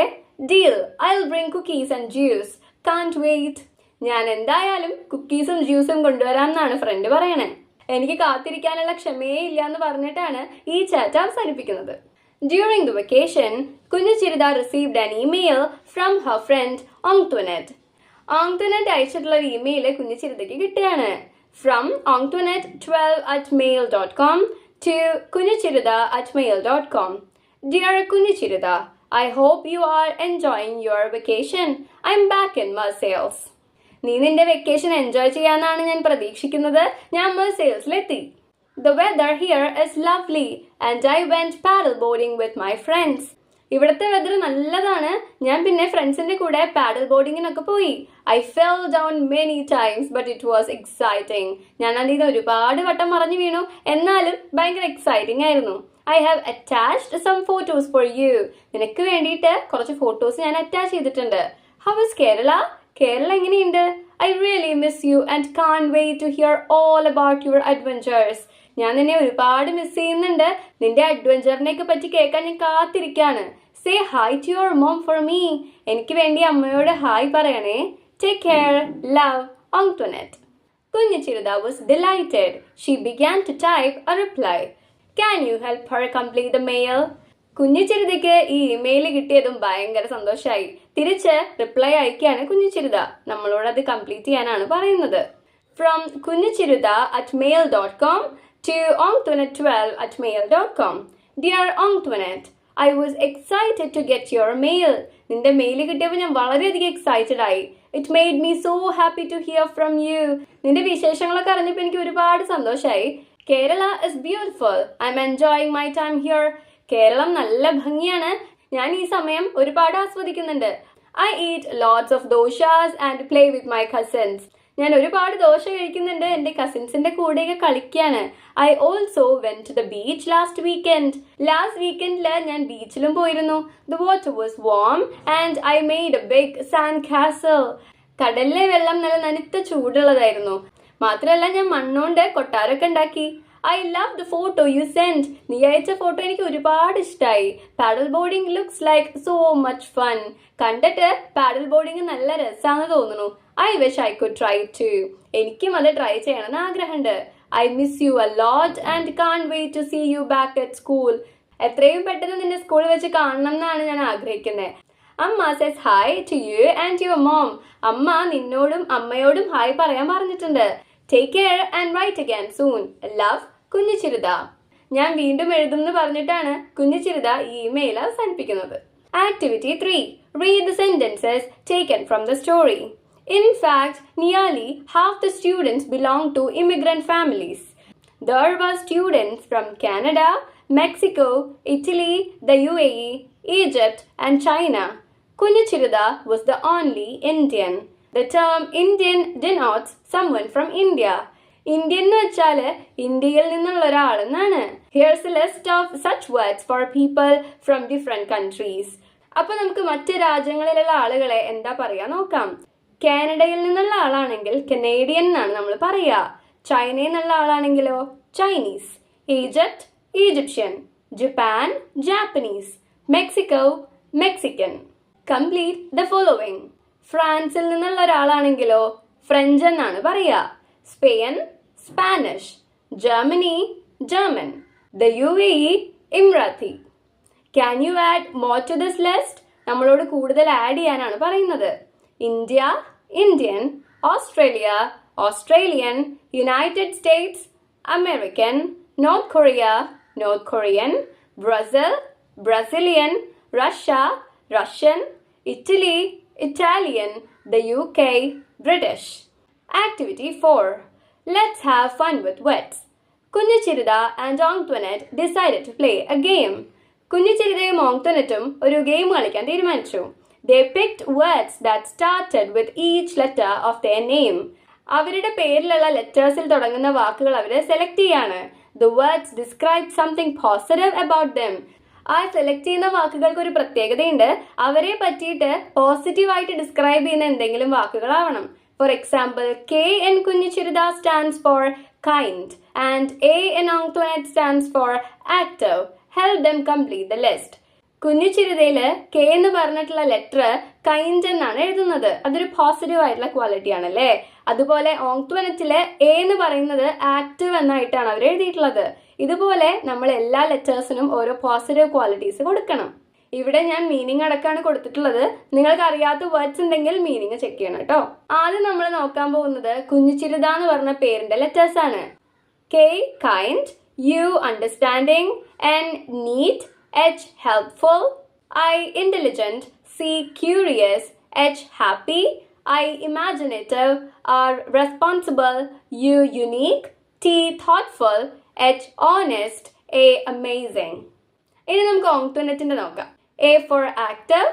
Deal. I'll bring cookies and juice. Can't wait. ഞാൻ എന്തായാലും കുക്കീസും ജ്യൂസും കൊണ്ടുവരാമെന്നാണ് ഫ്രണ്ട് പറയണേ. എനിക്ക് കാത്തിരിക്കാനുള്ള ക്ഷമയേ ഇല്ല എന്ന് പറഞ്ഞിട്ടാണ് ഈ ചാറ്റ് അവസാനിപ്പിക്കുന്നത്. During the vacation, കുഞ്ഞു Chirutha received an email from her friend Antoinette. ആന്റോനെറ്റ് അയച്ചിട്ടുള്ള ഒരു ഇമെയിൽ കുഞ്ഞു ചിരുതയ്ക്ക് കിട്ടുകയാണ്. From Antoinette12@mail.com to kunychirida@mail.com. Dear കുഞ്ഞു Chirutha, I hope you are enjoying your vacation. I'm back in Marseilles. നീ നിന്റെ വെക്കേഷൻ എൻജോയ് ചെയ്യാനാണ് ഞാൻ പ്രതീക്ഷിക്കുന്നത്. ഞാൻ മർസെയിൽസിലെത്തി. The weather here is lovely and I went paddleboarding with my friends. ഇവിടുത്തെ വെതർ നല്ലതാണ്. ഞാൻ പിന്നെ ഫ്രണ്ട്സിന്റെ കൂടെ പാഡൽ ബോർഡിങ്ങിനൊക്കെ പോയി. I fell down many times but it was exciting. ഞാൻ അതിൽ ഒരുപാട് വട്ടം മറിഞ്ഞു വീണു. എന്നാലും ഭയങ്കര എക്സൈറ്റിംഗ് ആയിരുന്നു. I have attached some photos for you. നിനക്ക് വേണ്ടിയിട്ട് കുറച്ച് ഫോട്ടോസ് ഞാൻ അറ്റാച്ച് ചെയ്തിട്ടുണ്ട്. How is Kerala? കേരള എങ്ങനെയുണ്ട്? I really miss you and can't wait to hear all about your adventures. ഞാൻ നിന്നെ ഒരുപാട് മിസ് ചെയ്യുന്നുണ്ട്. നിന്റെ അഡ്വഞ്ചറിനെയൊക്കെ പറ്റി കേൾക്കാൻ ഞാൻ കാത്തിരിക്കാണ്. Say hi to your mom for me. എനിക്ക് വേണ്ടി അമ്മയോട് ഹായ് പറയണേ. Take care. Love, Antoinette. കുഞ്ഞു Chirutha was delighted. She began to type a reply. Can you help her complete the mail? കുഞ്ഞു ചിരുതയ്ക്ക് ഈ ഇമെയിൽ കിട്ടിയതും ഭയങ്കര സന്തോഷമായി. തിരിച്ച് റിപ്ലൈ അയക്കുകയാണ് കുഞ്ഞു ചിരുത. നമ്മളോട് അത് കംപ്ലീറ്റ് ചെയ്യാനാണ് പറയുന്നത്. From kunychirida@mail.com to Antoinette12@mail.com. Dear Antoinette, I was excited to get your mail. നിന്റെ മെയിൽ കിട്ടിയപ്പോൾ ഞാൻ വളരെയധികം എക്സൈറ്റഡ് ആയി. It made me so happy to hear from you. നിന്റെ വിശേഷങ്ങളൊക്കെ അറിഞ്ഞപ്പോൾ എനിക്ക് ഒരുപാട് സന്തോഷമായി. Kerala is beautiful. I am enjoying my time here. Keralam നല്ല ഭംഗിയാണ്. ഞാൻ ഈ സമയം ഒരുപാട് ആസ്വദിക്കുന്നുണ്ട്. I eat lots of dosas and play with my cousins. ഞാൻ ഒരുപാട് ദോശ കഴിക്കുന്നുണ്ട്. എൻ്റെ കസിൻസിന്റെ കൂടെയൊക്കെ കളിക്കാണ്. I also went to the beach last വീക്കെൻഡിൽ ഞാൻ ബീച്ചിലും പോയിരുന്നു. The water was warm and I made a big sand castle. കടലിലെ വെള്ളം നല്ല നനുത്ത ചൂടുള്ളതായിരുന്നു. മാത്രമല്ല ഞാൻ മണ്ണോണ്ട് കൊട്ടാരമൊക്കെ ഉണ്ടാക്കി. I love the photo you send. നീ അയച്ച ഫോട്ടോ എനിക്ക് ഒരുപാട് ഇഷ്ടമായി. Paddle boarding looks like so much fun. കണ്ടിട്ട് പാഡൽ ബോർഡിംഗ് നല്ല രസമാണെന്ന് തോന്നുന്നു. I wish I could try to. എനിക്കും അത് ട്രൈ ചെയ്യണമെന്ന് ആഗ്രഹമുണ്ട്. I miss you a lot and can't wait to see you back at school. എത്രയും പെട്ടെന്ന് നിന്നെ സ്കൂളിൽ വെച്ച് കാണണം എന്നാണ് ഞാൻ ആഗ്രഹിക്കുന്നത്. അമ്മ says hi to you and your mom. അമ്മ നിന്നോടും അമ്മയോടും ഹായ് പറയാൻ പറഞ്ഞിട്ടുണ്ട്. Take care and write again soon. Love, Kunju Chirutha. ഞാൻ വീണ്ടും എഴുതുമെന്ന് പറഞ്ഞിട്ടാണ് കുഞ്ഞു ചിരുത ഈ ഇമെയിൽ അവസാനിപ്പിക്കുന്നത്. Activity 3. Read the sentences taken from the story. In fact, nearly half the students belong to immigrant families. There were students from Canada, Mexico, Italy, the UAE, Egypt, and China. Kunju Chirida was the only Indian. The term Indian denotes someone from India. Indian എന്ന് വെച്ചാൽ ഇന്ത്യയിൽ നിന്നുള്ള ഒരാളെന്നാണ്. Here's a list of such words for people from different countries. അപ്പൊ നമുക്ക് മറ്റ് രാജ്യങ്ങളിലുള്ള ആളുകളെ എന്താ പറയാ നോക്കാം. കാനഡയിൽ നിന്നുള്ള ആളാണെങ്കിൽ കനേഡിയൻ എന്നാണ് നമ്മൾ പറയാ. ചൈനയിൽ നിന്നുള്ള ആളാണെങ്കിലോ Chinese. Egypt Egyptian. Japan Japanese. Mexico Mexican. Complete the following. ഫ്രാൻസിൽ നിന്നുള്ള ഒരാളാണെങ്കിലോ ഫ്രഞ്ച് എന്നാണ് പറയാ. Spain Spanish. Germany German. The UAE Emirati. Can you add more to this list? നമ്മളോട് കൂടുതൽ ആഡ് ചെയ്യാനാണ് പറയുന്നത്. India Indian. Australia Australian. United States American. North Korea North Korean. Brazil Brazilian. Russia Russian. Italy Italian. The UK British. Activity 4. Let's have fun with words. കുഞ്ഞുചിരിത and Antoinette decided to play a game. കുഞ്ഞുചിരിതയും ഓങ്ടോനെറ്റും ഒരു game കളിക്കാൻ തീരുമാനിച്ചു. They picked words that started with each letter of their name. അവരുടെ പേരിലുള്ള ലെറ്റേഴ്സിൽ തുടങ്ങുന്ന വാക്കുകൾ അവർ select ചെയ്യാണ്. The words describe something positive about them. ആ select ചെയ്യുന്ന വാക്കുകൾക്ക് ഒരു പ്രത്യേകതയുണ്ട്. അവരെ പറ്റിയിട്ട് പോസിറ്റീവായിട്ട് ഡിസ്ക്രൈബ് ചെയ്യുന്ന എന്തെങ്കിലും വാക്കുകളാവണം. For example, K in Kunjuchirita stands for kind and A in Antoinette stands for active. Help them complete the list. കുഞ്ഞുചിരിതയില് K എന്ന് പറഞ്ഞിട്ടുള്ള ലെറ്റർ കൈൻഡ് എന്നാണ് എഴുതുന്നത്. അതൊരു പോസിറ്റീവ് ആയിട്ടുള്ള ക്വാളിറ്റി ആണല്ലേ. അതുപോലെ ഓങ്ടോനെറ്റില് A എന്ന് പറയുന്നത് ആക്റ്റീവ് എന്നായിട്ടാണ് അവർ എഴുതിയിട്ടുള്ളത്. ഇതുപോലെ നമ്മൾ എല്ലാ ലെറ്റേഴ്സിനും ഓരോ പോസിറ്റീവ് ക്വാളിറ്റീസ് കൊടുക്കണം. ഇവിടെ ഞാൻ മീനിങ് അടക്കമാണ് കൊടുത്തിട്ടുള്ളത്. നിങ്ങൾക്ക് അറിയാത്ത വേർഡ്സ് ഉണ്ടെങ്കിൽ മീനിങ് ചെക്ക് ചെയ്യണം കേട്ടോ. ആദ്യം നമ്മൾ നോക്കാൻ പോകുന്നത് കുഞ്ഞുചിരിത എന്ന് പറഞ്ഞ പേരിന്റെ ലെറ്റേഴ്സ് ആണ്. K kind. U understanding. N neat. H helpful. I intelligent. C curious. H happy. I imaginative. R responsible. U unique. T thoughtful. H honest. A amazing. ഇനി നമുക്ക് ഓങ്ടോനെറ്റിന്റെ നോക്കാം. A for active.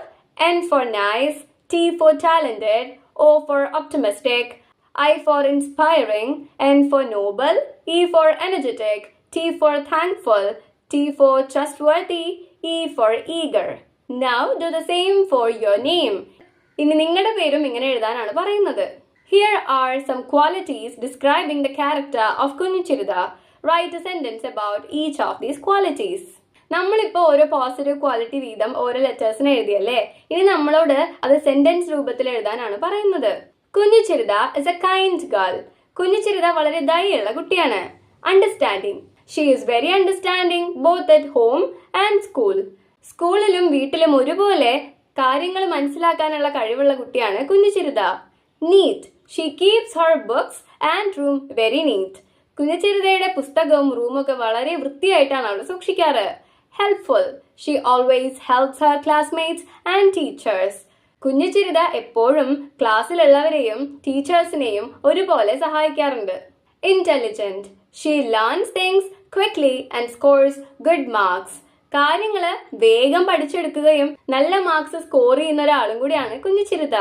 N for nice. T for talented. O for optimistic. I for inspiring. N for noble. E for energetic. T for thankful. T for trustworthy. E for eager. Now do the same for your name. ഇനി നിങ്ങളുടെ പേരും ഇങ്ങനെ എഴുതാനാണ് പറയുന്നത്. Here are some qualities describing the character of കുഞ്ഞുചിരിത. Write a sentence about each of these qualities. നമ്മളിപ്പോൾ ഓരോ positive quality വീതം ഓരോ ലെറ്റേഴ്സിന് എഴുതിയല്ലേ. ഇനി നമ്മളോട് അത് സെന്റൻസ് രൂപത്തിൽ എഴുതാനാണ് പറയുന്നത്. കുഞ്ഞുചിരിത is a kind girl. കുഞ്ഞുചിരിത വളരെ ദയുള്ള കുട്ടിയാണ്. Understanding. She is very understanding both at home and school. സ്കൂളിലും വീട്ടിലും ഒരുപോലെ കാര്യങ്ങൾ മനസ്സിലാക്കാനുള്ള കഴിവുള്ള കുട്ടിയാണ് കുഞ്ഞുചിരിത. Neat. She keeps her books and room very neat. കുഞ്ഞുചിരിതയുടെ പുസ്തകവും റൂമൊക്കെ വളരെ വൃത്തിയായിട്ടാണ് അവൾ സൂക്ഷിക്കാറ്. Helpful. She always helps her classmates and teachers. കുഞ്ഞുചിരിത എപ്പോഴും ക്ലാസ്സിലുള്ളവരെയും ടീച്ചേഴ്സിനെയും ഒരുപോലെ സഹായിക്കാറുണ്ട്. Intelligent. She learns things quickly and scores good marks. കാര്യങ്ങൾ വേഗം പഠിച്ചെടുക്കുകയും നല്ല മാർക്സ് സ്കോർ ചെയ്യുന്ന ഒരാളും കൂടിയാണ് കുഞ്ഞുചിരിത.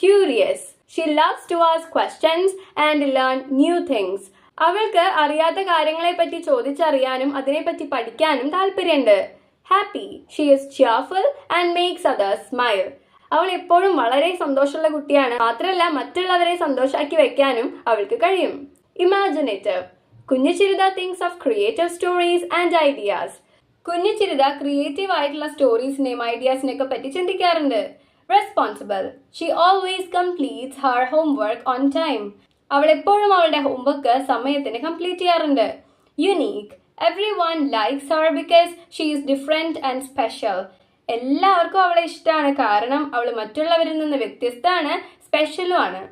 Curious. She loves to ask questions and learn new things. അവൾക്ക് അറിയാത്ത കാര്യങ്ങളെ പറ്റി ചോദിച്ചറിയാനും അതിനെപ്പറ്റി പഠിക്കാനും താല്പര്യമുണ്ട്. Happy. She is cheerful and makes others smile. അവൾ എപ്പോഴും വളരെ സന്തോഷമുള്ള കുട്ടിയാണ്. മാത്രമല്ല മറ്റുള്ളവരെ സന്തോഷാക്കി വെക്കാനും അവൾക്ക് കഴിയും. Imaginative. Kunjuchirita thinks of creative stories and ideas. Kunjuchirita creative ആയിട്ടുള്ള സ്റ്റോറീസിനെയും ഐഡിയാസിനെയൊക്കെ പറ്റി ചിന്തിക്കാറുണ്ട്. Responsible. She always completes her homework on time. അവൾ എപ്പോഴും അവളുടെ ഹോംവർക്ക് സമയത്തിന് കംപ്ലീറ്റ് ചെയ്യാറുണ്ട്. Unique. Everyone likes her because she is different and special. എല്ലാവർക്കും അവളെ ഇഷ്ടമാണ്, കാരണം അവൾ മറ്റുള്ളവരിൽ നിന്ന് വ്യത്യസ്തമാണ്, സ്പെഷ്യലും ആണ്.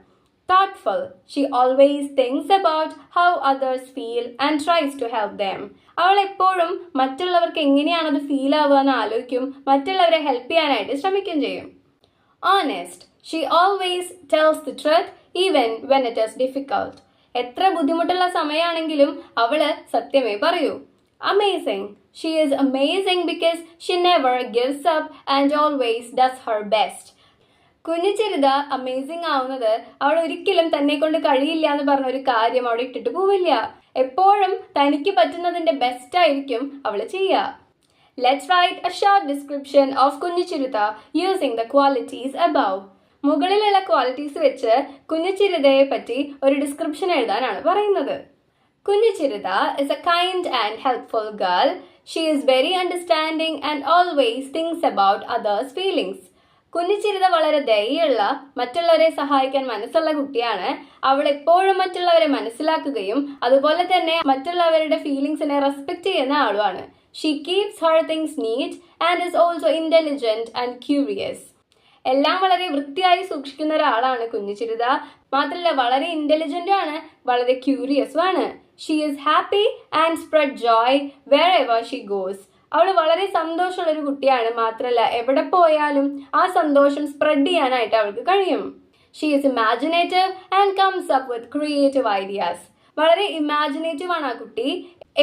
Thoughtful. She always thinks about how others feel and tries to help them. അവൾ എപ്പോഴും മറ്റുള്ളവർക്ക് എങ്ങനെയാണത് ഫീൽ ആവുക എന്ന് ആലോചിക്കും, മറ്റുള്ളവരെ ഹെൽപ്പ് ചെയ്യാനായിട്ട് ശ്രമിക്കുകയും ചെയ്യും. Honest. She always tells the truth even when it is difficult. എത്ര ബുദ്ധിമുട്ടുള്ള സമയമാണെങ്കിലും അവള് സത്യമേ പറയൂ. Amazing. She is amazing because she never gives up and always does her best. Kunjichirita amazing ആവുന്നത് അവൾ ഒരിക്കലും തന്നെ കൊണ്ട് കഴിയില്ല എന്ന് പറഞ്ഞ ഒരു കാര്യം അവിടെ ഇട്ടിട്ട് പോവില്ല. എപ്പോഴും തനിക്ക് പറ്റുന്നതിന്റെ ബെസ്റ്റ് ആയിരിക്കും അവൾ ചെയ്യുക. Let's write a short description of കുഞ്ഞിച്ചിരുത using the qualities above. മുകളിലുള്ള ക്വാളിറ്റീസ് വെച്ച് കുഞ്ഞിച്ചിരുതയെ പറ്റി ഒരു ഡിസ്ക്രിപ്ഷൻ എഴുതാനാണ് പറയുന്നത്. കുഞ്ഞിച്ചിരുത is a kind and helpful girl. She is very understanding and always thinks about others' feelings. കുഞ്ഞിച്ചിരുത വളരെ ദയുള്ള, മറ്റുള്ളവരെ സഹായിക്കാൻ മനസ്സുള്ള കുട്ടിയാണ്. അവൾ എപ്പോഴും മറ്റുള്ളവരെ മനസ്സിലാക്കുകയും അതുപോലെ തന്നെ മറ്റുള്ളവരുടെ ഫീലിംഗ്സിനെ റെസ്പെക്ട് ചെയ്യുന്ന ആളുമാണ്. She keeps her things neat and is also intelligent and curious. എല്ലാം വളരെ വൃത്തിയായി സൂക്ഷിക്കുന്ന ഒരാളാണ് കുഞ്ഞിച്ചിരുത. മാത്രമല്ല വളരെ ഇന്റലിജന്റ് ആണ്, വളരെ ക്യൂരിയസും ആണ്. She is happy and spread joy wherever she goes. അവൾ വളരെ സന്തോഷമുള്ള ഒരു കുട്ടിയാണ്. മാത്രമല്ല എവിടെ പോയാലും ആ സന്തോഷം സ്പ്രെഡ് ചെയ്യാനായിട്ട് അവൾക്ക് കഴിയും. She is imaginative and comes up with creative ideas. വളരെ ഇമാജിനേറ്റീവ് ആണ് ആ കുട്ടി.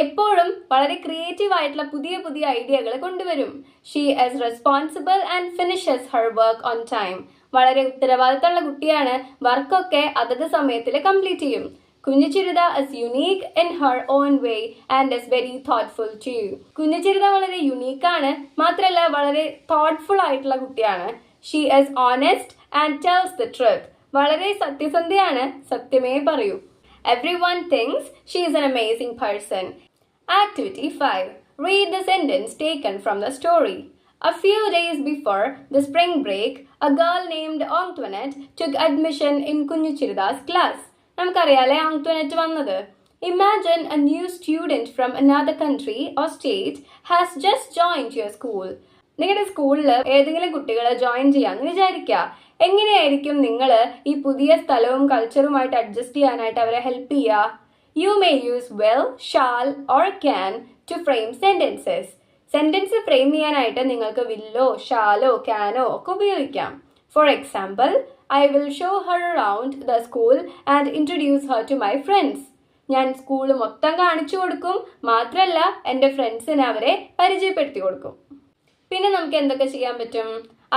എപ്പോഴും വളരെ ക്രിയേറ്റീവ് ആയിട്ടുള്ള പുതിയ പുതിയ ഐഡിയകൾ കൊണ്ടുവരും. She is responsible and finishes her work on time. വളരെ ഉത്തരവാദിത്തമുള്ള കുട്ടിയാണ്. വർക്കൊക്കെ അതത് സമയത്തിൽ കംപ്ലീറ്റ് ചെയ്യും. കുഞ്ഞിച്ചിരുത is unique in her own way and is very thoughtful too. കുഞ്ഞിച്ചിരുത വളരെ യുണീക്കാണ്, മാത്രമല്ല വളരെ thoughtful ആയിട്ടുള്ള കുട്ടിയാണ്. She is honest and tells the truth. വളരെ സത്യസന്ധയാണ്, സത്യമേ പറയൂ. Everyone thinks she is an amazing person. Activity 5. Read the sentence taken from the story. A few days before the spring break, a girl named Antoinette took admission in കുഞ്ഞിച്ചിരുതാ's class. നമുക്കറിയാലേ ആന്റോനെറ്റ് വന്നത്. Imagine a new student from another country or state has just joined your school. നിങ്ങളുടെ സ്കൂളിൽ ഏതെങ്കിലും കുട്ടികളെ join ചെയ്യാന്ന് വിചാരിക്കുക. എങ്ങനെയായിരിക്കും നിങ്ങൾ ഈ പുതിയ സ്ഥലവും കൾച്ചറുമായിട്ട് അഡ്ജസ്റ്റ് ചെയ്യാനായിട്ട് അവരെ ഹെൽപ്പ് ചെയ്യുക? You may use will, shall or can to frame sentences. Sentence frame ചെയ്യാനായിട്ട് നിങ്ങൾക്ക് വില്ലോ ഷാലോ ക്യാനോ ഒക്കെ ഉപയോഗിക്കാം. For example, I will show her around the school and introduce her to my friends. ഞാൻ school മൊത്തം കാണിച്ചു കൊടുക്കും, മാത്രമല്ല എൻ്റെ ഫ്രണ്ട്സിനെ അവരെ പരിചയപ്പെടുത്തി കൊടുക്കും. പിന്നെ നമുക്ക് എന്തൊക്കെ ചെയ്യാൻ പറ്റും?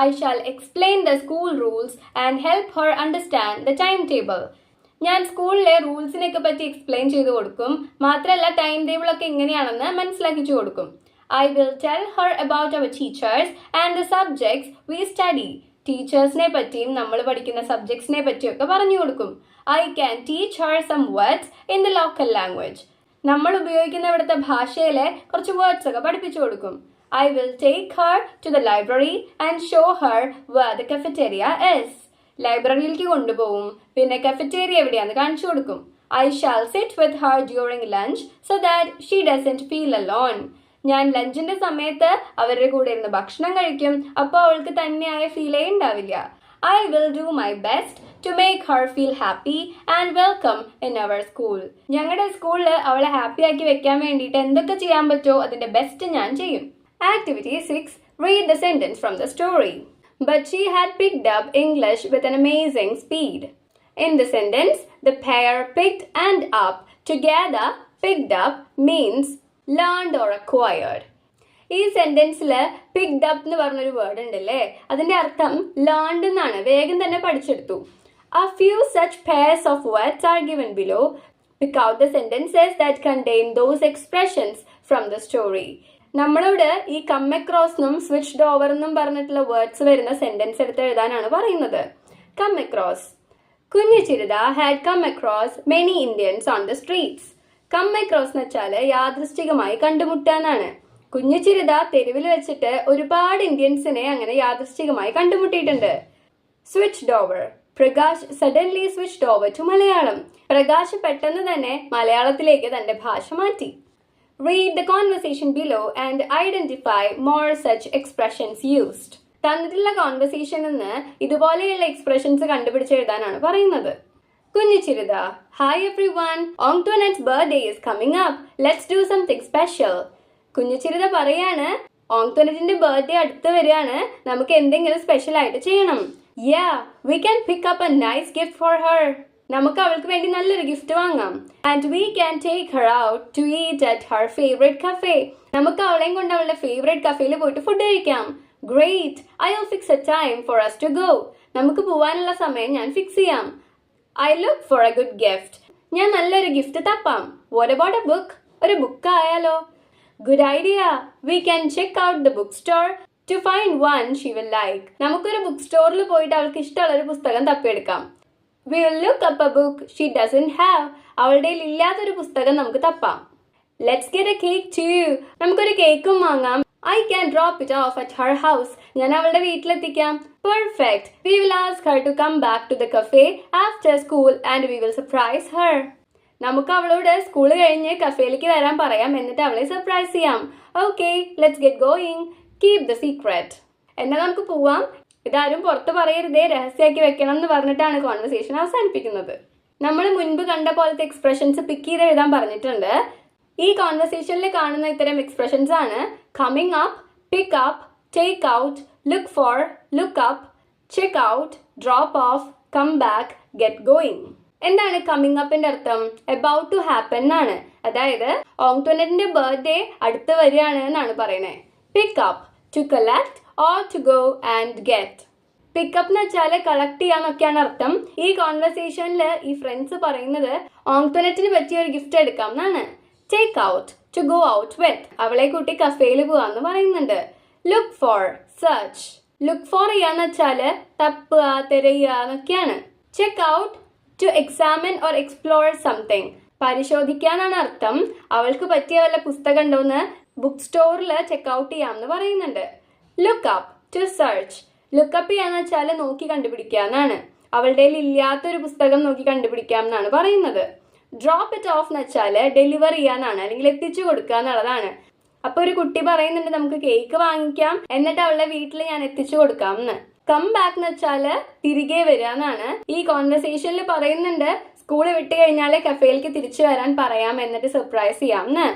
I shall explain the school rules and help her understand the timetable. ഞാൻ സ്കൂളിലെ റൂൾസിനെയൊക്കെ പറ്റി എക്സ്പ്ലെയിൻ ചെയ്ത് കൊടുക്കും, മാത്രമല്ല ടൈം ടേബിൾ ഒക്കെ എങ്ങനെയാണെന്ന് മനസ്സിലാക്കിച്ചു കൊടുക്കും. I will tell her about our teachers and the subjects we study. ടീച്ചേഴ്സിനെ പറ്റിയും നമ്മൾ പഠിക്കുന്ന സബ്ജക്ട്സിനെ പറ്റിയൊക്കെ പറഞ്ഞു കൊടുക്കും. I can teach her some words in the local language. നമ്മൾ ഉപയോഗിക്കുന്ന ഇവിടുത്തെ ഭാഷയിലെ കുറച്ച് വേർഡ്സ് ഒക്കെ പഠിപ്പിച്ചു കൊടുക്കും. I will take her to the library and show her where the cafeteria is. ലൈബ്രറിയിലേക്ക് കൊണ്ടുപോകും, പിന്നെ കഫറ്റേരിയ എവിടെയാന്ന് കാണിച്ചു കൊടുക്കും. I shall sit with her during lunch so that she doesn't feel alone. ഞാൻ ലഞ്ചിന്റെ സമയത്ത് അവരുടെ കൂടെ ഇരുന്ന് ഭക്ഷണം കഴിക്കും, അപ്പോൾ അവൾക്ക് തന്നെയായ ഫീലേ ഉണ്ടാവില്ല. I will do my best to make her feel happy and welcome in our school. ഞങ്ങളുടെ സ്കൂളിൽ അവളെ ഹാപ്പി ആക്കി വെക്കാൻ വേണ്ടിയിട്ട് എന്തൊക്കെ ചെയ്യാൻ പറ്റുമോ അതിന്റെ ബെസ്റ്റ് ഞാൻ ചെയ്യും. Activity 6. Read the sentence from the story. But she had picked up English with an amazing speed. In the sentence, the pair picked and up together. Picked up means learned or acquired. ഈ സെന്റൻസിൽ picked up എന്ന് പറഞ്ഞൊരു word ഉണ്ടല്ലേ, അതിന്റെ അർത്ഥം learned എന്നാണ്. വേഗം തന്നെ പഠിച്ചെടുത്തു. A few such pairs of words are given below. Pick out the sentences that contain those expressions from the story. നമ്മളോട് ഈ കം അക്രോസ് എന്നും സ്വിച്ച്ഡ് ഓവർ എന്നും പറഞ്ഞിട്ടുള്ള വേർഡ്സ് വരുന്ന സെന്റൻസ് എടുത്ത് എഴുതാനാണ് പറയുന്നത്. Come across. Kunjichiruta had come across many Indians on the streets. Come across എന്ന് വെച്ചാൽ യാദൃശ്ചികമായി കണ്ടുമുട്ടാനാണ്. കുഞ്ഞിച്ചിരുത തെരുവിൽ വെച്ചിട്ട് ഒരുപാട് ഇന്ത്യൻസിനെ അങ്ങനെ യാദൃശ്ചികമായി കണ്ടുമുട്ടിയിട്ടുണ്ട്. Switched over. Prakash suddenly switched over to Malayalam. Prakash പെട്ടെന്ന് തന്നെ മലയാളത്തിലേക്ക് തന്റെ ഭാഷ മാറ്റി. Read the conversation below and identify more such expressions used. തന്നിട്ടുള്ള കോൺവെർസേഷനിൽ നിന്ന് ഇതുപോലെയുള്ള എക്സ്പ്രഷൻസ് കണ്ടുപിടിച്ചെഴുതാനാണ് പറയുന്നത്. കുഞ്ഞിച്ചിരുത. Hi everyone, Antoinette's birthday is coming up. Let's do something special. കുഞ്ഞിച്ചിരുത പറയാണ്, ഓങ്ടോനെറ്റിന്റെ ബർത്ത്ഡേ അടുത്ത് വരികയാണ്, നമുക്ക് എന്തെങ്കിലും സ്പെഷ്യൽ ആയിട്ട് ചെയ്യണം. Yeah, we can pick up a nice gift for her. നമുക്ക് അവൾക്ക് വേണ്ടി നല്ലൊരു ഗിഫ്റ്റ് വാങ്ങാം. And we can take her out to eat at her favorite cafe. നമുക്ക് അവളെയും കൊണ്ട് അവളുടെ ഫേവറേറ്റ് കഫേയിൽ പോയിട്ട് ഫുഡ് കഴിക്കാം. Great, I'll fix a time for us to go. നമുക്ക് പോവാനുള്ള സമയം ഞാൻ ഫിക്സ് ചെയ്യാം. I look for a good gift. ഞാൻ നല്ലൊരു ഗിഫ്റ്റ് തപ്പാം. What about a book? ഒരു ബുക്ക് ആയാലോ? Good idea. We can check out the bookstore to find one she will like. നമുക്കൊരു ബുക്ക് സ്റ്റോറിൽ പോയിട്ട് അവൾക്ക് ഇഷ്ടമുള്ള ഒരു പുസ്തകം തപ്പിയെടുക്കാം. We will look up a book she doesn't have. അവളുടെ ഇല്ലാത്തൊരു പുസ്തകം നമുക്ക് തപ്പാം. Let's get a cake too. നമുക്കൊരു കേക്കും വാങ്ങാം. I can drop it off at her house. ഞാൻ അവളുടെ വീട്ടിലെത്തിക്കാം. Perfect. We will ask her to come back to the cafe after school and we will surprise her. നമുക്ക് അവളോട് school കഴിഞ്ഞ് കഫേയിലേക്ക് വരാൻ പറയാം, എന്നിട്ട് അവളെ സർപ്രൈസ് ചെയ്യാം. Okay, let's get going. Keep the secret. എന്നാൽ നമുക്ക് പോവാം. ഇതാരും പുറത്ത് പറയരുതേ, രഹസ്യമാക്കി വെക്കണം എന്ന് പറഞ്ഞിട്ടാണ് കോൺവെർസേഷൻ അവസാനിപ്പിക്കുന്നത്. നമ്മൾ മുൻപ് കണ്ട പോലത്തെ എക്സ്പ്രഷൻസ് പിക്ക് ചെയ്ത് എഴുതാൻ പറഞ്ഞിട്ടുണ്ട്. ഈ കോൺവെർസേഷനിൽ കാണുന്ന ഇത്തരം എക്സ്പ്രഷൻസ് ആണ് coming up, pick up, take out, look for, look up, check out, drop off, come back, get going. എന്താണ് കമ്മിങ് അപ്പിന്റെ അർത്ഥം? അബൌട്ട് ടു ഹാപ്പൻ എന്നാണ്. അതായത് ഓങ്ടോനെറ്റിന്റെ ബർത്ത്ഡേ അടുത്ത് വരികയാണ് എന്നാണ് പറയുന്നത്. Pick up, to collect or to go and get. Pickup എന്ന് വെച്ചാൽ കളക്ട് ചെയ്യാന്നൊക്കെയാണ് അർത്ഥം. ഈ കോൺവെർസേഷനിൽ ഈ ഫ്രണ്ട്സ് പറയുന്നത് ഓങ്ടോനെറ്റിന് പറ്റിയ ഒരു ഗിഫ്റ്റ് എടുക്കാം എന്നാണ്. Take out, to go out with. അവളെ കൂട്ടി കഫേയിൽ പോവാന്ന് പറയുന്നുണ്ട്. Look for, search. Look for ചെയ്യാന്ന് വെച്ചാല് തപ്പുക, തിരയുക എന്നൊക്കെയാണ്. Check out, to examine or explore something. പരിശോധിക്കാനാണ് അർത്ഥം. അവൾക്ക് പറ്റിയ വല്ല പുസ്തകം ഉണ്ടോന്ന് ബുക്ക് സ്റ്റോറിൽ ചെക്ക് ഔട്ട് ചെയ്യാമെന്ന് പറയുന്നുണ്ട്. Look up, to search. Lookup ചെയ്യാന്ന് വെച്ചാല് നോക്കി കണ്ടുപിടിക്കുക എന്നാണ്. അവളുടെ ഇല്ലാത്തൊരു പുസ്തകം നോക്കി കണ്ടുപിടിക്കാം എന്നാണ് പറയുന്നത്. ഡ്രോപ്പ് ഇറ്റ് ഓഫ് എന്ന് വെച്ചാല് ഡെലിവർ ചെയ്യാന്നാണ്, അല്ലെങ്കിൽ എത്തിച്ചു കൊടുക്കുക എന്നുള്ളതാണ്. അപ്പൊ ഒരു കുട്ടി പറയുന്നുണ്ട് നമുക്ക് കേക്ക് വാങ്ങിക്കാം, എന്നിട്ട് അവളുടെ വീട്ടിൽ ഞാൻ എത്തിച്ചു കൊടുക്കാം എന്ന്. കം ബാക്ക് എന്ന് വെച്ചാല് തിരികെ വരിക എന്നാണ്. ഈ കോൺവെർസേഷനിൽ പറയുന്നുണ്ട് സ്കൂള് വിട്ട് കഴിഞ്ഞാല് കഫേയിലേക്ക് തിരിച്ചു വരാൻ പറയാം, എന്നിട്ട് സർപ്രൈസ് ചെയ്യാം എന്ന്.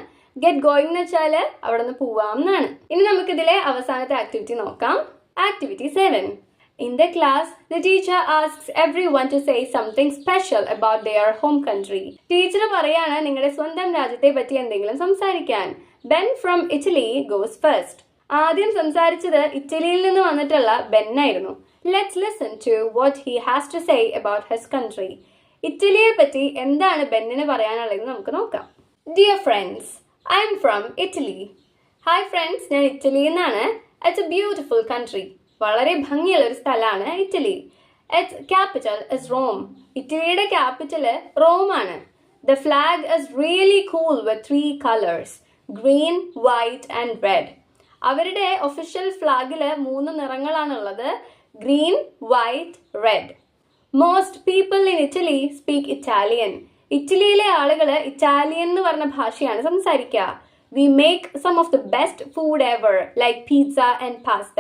ഗെറ്റ് ഗോയിങ് എന്ന് വെച്ചാല് അവിടെ നിന്ന് പോവാം എന്നാണ്. ഇനി നമുക്കിതിലെ അവസാനത്തെ ആക്ടിവിറ്റി നോക്കാം. Activity 7. In the class, the teacher asks everyone to say something special about their home country. Teacher പറയാണ് നിങ്ങളുടെ സ്വന്തം രാജ്യത്തെ പറ്റി എന്തെങ്കിലും സംസാരിക്കാൻ. Ben from Italy goes first. ആദ്യം സംസാരിച്ചത് ഇറ്റലിയിൽ നിന്ന് വന്നിട്ടുള്ള ബെൻ ആയിരുന്നു. Let's listen to what he has to say about his country. ഇറ്റലിയെ പറ്റി എന്താണ് ബെന്നിന് പറയാനുള്ളതെന്ന് നമുക്ക് നോക്കാം. Dear friends, I am from Italy. Hi friends, ഞാൻ ഇറ്റലിയിൽ നിന്നാണ്. It's a beautiful country. വളരെ ഭംഗിയുള്ള ഒരു സ്ഥലമാണ് Italy. Its capital is Rome. ഇറ്റലിയുടെ ക്യാപിറ്റൽ റോമാണ്. The flag is really cool with 3 colours, green, white and red. അവരുടെ ഒഫീഷ്യൽ ഫ്ലാഗിൽ 3 നിറങ്ങളാണുള്ളത്, green, white, red. Most people in Italy speak Italian. ഇറ്റലിയിലെ ആളുകൾ ഇറ്റാലിയൻ എന്ന് പറഞ്ഞ ഭാഷയാണ് സംസാരിക്കുക. We make some of the best food ever like pizza and pasta.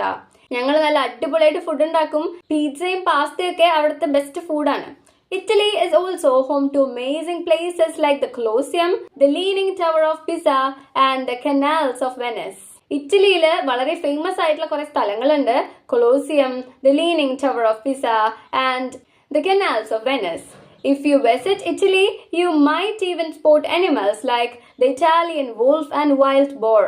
ഞങ്ങൾ നല്ല അടിപൊളിയായിട്ട് ഫുഡ് ഉണ്ടാക്കും. പിസ്സയും പാസ്തയും ഒക്കെ അവിടുത്തെ ബെസ്റ്റ് ഫുഡാണ്. Italy is also home to amazing places like the Colosseum, the Leaning Tower of Pisa and the canals of Venice. ഇറ്റലിയിൽ വളരെ famous ആയിട്ടുള്ള കുറെ സ്ഥലങ്ങളുണ്ട്. Colosseum, the Leaning Tower of Pisa and the canals of Venice. If you visit Italy, you might even spot animals like the Italian wolf and wild boar.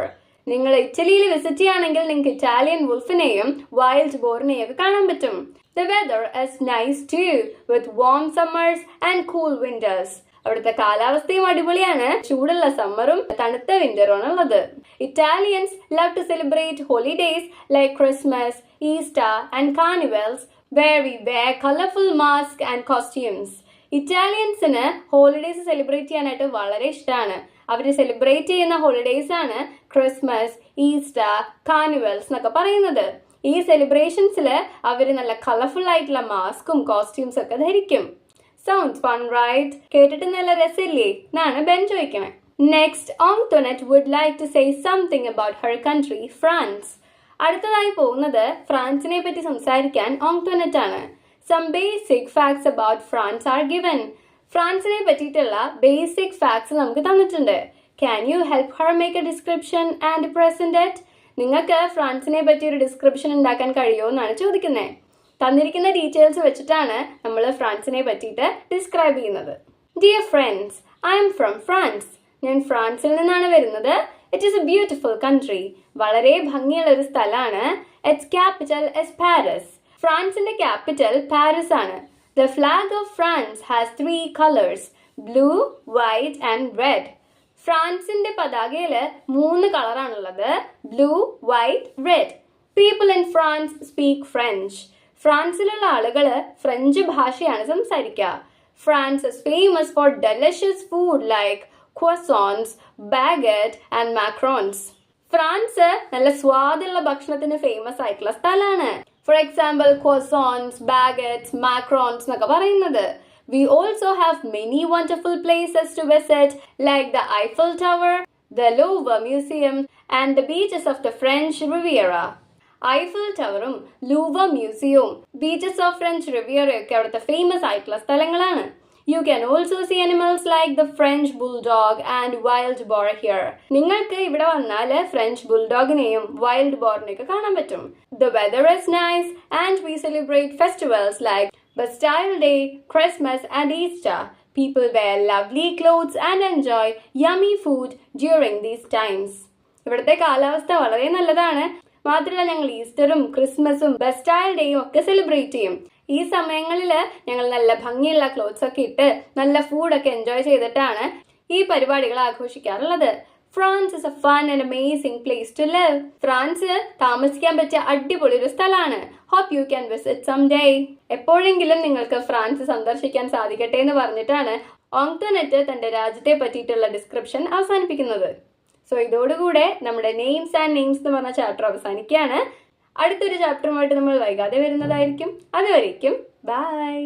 നിങ്ങൾ ഇറ്റലിയിൽ visit ചെയ്യുകയാണെങ്കിൽ നിങ്ങൾക്ക് Italian വുൾഫിനെയും wild ബോറിനെയും ഒക്കെ കാണാൻ പറ്റും. The weather is nice too, with warm summers and cool winters. അവിടുത്തെ കാലാവസ്ഥയും അടിപൊളിയാണ്. ചൂടുള്ള സമ്മറും തണുത്ത വിന്ററും ഉള്ളത്. Italians love to celebrate holidays like Christmas, Easter and carnivals, where we wear colorful masks and costumes. ഇറ്റാലിയൻസിന് ഹോളിഡേയ്സ് സെലിബ്രേറ്റ് ചെയ്യാനായിട്ട് വളരെ ഇഷ്ടമാണ്. അവർ സെലിബ്രേറ്റ് ചെയ്യുന്ന ഹോളിഡേയ്സ് ആണ് ക്രിസ്മസ്, ഈസ്റ്റർ, കാർണിവൽസ് എന്നൊക്കെ പറയുന്നത്. ഈ സെലിബ്രേഷൻസിൽ അവർ നല്ല കളർഫുൾ ആയിട്ടുള്ള മാസ്കും കോസ്റ്റ്യൂംസ് ഒക്കെ ധരിക്കും. Sounds fun right? കേട്ടിട്ട് നല്ല രസമില്ലേ എന്നാണ് ബെൻ ചോദിക്കണേ. Next, Antoinette would like to say something about her country, France. അടുത്തതായി പോകുന്നത് ഫ്രാൻസിനെ പറ്റി സംസാരിക്കാൻ Antoinette ആണ്. Some basic facts about France are given. ഫ്രാൻസിനെ പറ്റിയിട്ടുള്ള ബേസിക് ഫാക്ട്സ് നമുക്ക് തന്നിട്ടുണ്ട്. Can you help her make a description and present it? നിങ്ങൾക്ക് ഫ്രാൻസിനെ പറ്റി ഒരു ഡിസ്ക്രിപ്ഷൻ ഉണ്ടാക്കാൻ കഴിയുമോ എന്നാണ് ചോദിക്കുന്നത്. തന്നിരിക്കുന്ന ഡീറ്റെയിൽസ് വെച്ചിട്ടാണ് നമ്മൾ ഫ്രാൻസിനെ പറ്റിയിട്ട് ഡിസ്ക്രൈബ് ചെയ്യുന്നത്. Dear friends, I am from France. ഞാൻ ഫ്രാൻസിൽ നിന്നാണ് വരുന്നത്. It is a beautiful country. വളരെ ഭംഗിയുള്ള ഒരു സ്ഥലമാണ്. Its capital is Paris. ഫ്രാൻസിന്റെ ക്യാപിറ്റൽ പാരീസ് ആണ്. The flag of France has 3 colors, blue, white and red. ഫ്രാൻസിന്റെ പതാകയില് 3 കളറാണുള്ളത്, blue, white, red. People in France speak French. ഫ്രാൻസിലുള്ള ആളുകൾ ഫ്രഞ്ച് ഭാഷയാണ് സംസാരിക്കുക. France is famous for delicious food like croissants, baguette and macarons. France നല്ല സ്വാദുള്ള ഭക്ഷണത്തിന് famous ആയിട്ടുള്ള സ്ഥലമാണ്. For example croissants, baguettes, macarons എന്നൊക്കെ പറയുന്നത്. We also have many wonderful places to visit like the Eiffel Tower, the Louvre Museum and the beaches of the French Riviera. Eiffel ടവറും Louvre മ്യൂസിയവും beaches of French റിവിയറയും ഒക്കെ അവിടുത്തെ famous ആയിട്ടുള്ള സ്ഥലങ്ങളാണ്. You can also see animals like the French bulldog and wild boar here. നിങ്ങൾക്ക് ഇവിടെ വന്നാൽ ഫ്രഞ്ച് ബുൾഡോഗിനെയും വൈൽഡ് ബോറിനെയൊക്കെ കാണാൻ പറ്റും. The weather is nice and we celebrate festivals like Bastille Day, Christmas and Easter. People wear lovely clothes and enjoy yummy food during these times. ഇവിടുത്തെ കാലാവസ്ഥ വളരെ നല്ലതാണ്. മാത്രമല്ല ഞങ്ങൾ ഈസ്റ്ററും ക്രിസ്മസും ബസ്റ്റൈൽ ഡേയും ഒക്കെ സെലിബ്രേറ്റ് ചെയ്യും. ഈ സമയങ്ങളിൽ ഞങ്ങൾ നല്ല ഭംഗിയുള്ള ക്ലോത്ത്സ് ഒക്കെ ഇട്ട് നല്ല ഫുഡൊക്കെ എൻജോയ് ചെയ്തിട്ടാണ് ഈ പരിപാടികൾ ആഘോഷിക്കാറുള്ളത്. France is a fun and amazing place to live. France താമസിക്കാൻ പറ്റിയ അടിപൊളി ഒരു സ്ഥലമാണ്. Hope you can visit some day. എപ്പോഴെങ്കിലും നിങ്ങൾക്ക് ഫ്രാൻസ് സന്ദർശിക്കാൻ സാധിക്കട്ടെ എന്ന് പറഞ്ഞിട്ടാണ് ഓങ്ടോനെറ്റ് തന്റെ രാജ്യത്തെ പറ്റിയിട്ടുള്ള ഡിസ്ക്രിപ്ഷൻ അവസാനിപ്പിക്കുന്നത്. സോ ഇതോടുകൂടെ നമ്മുടെ നെയിംസ് ആൻഡ് നെയിംസ് എന്ന് പറഞ്ഞ ചാപ്റ്റർ അവസാനിക്കുകയാണ്. അടുത്തൊരു ചാപ്റ്ററുമായിട്ട് നമ്മൾ വൈകാതെ വരുന്നതായിരിക്കും. അതുവരേക്കും ബൈ.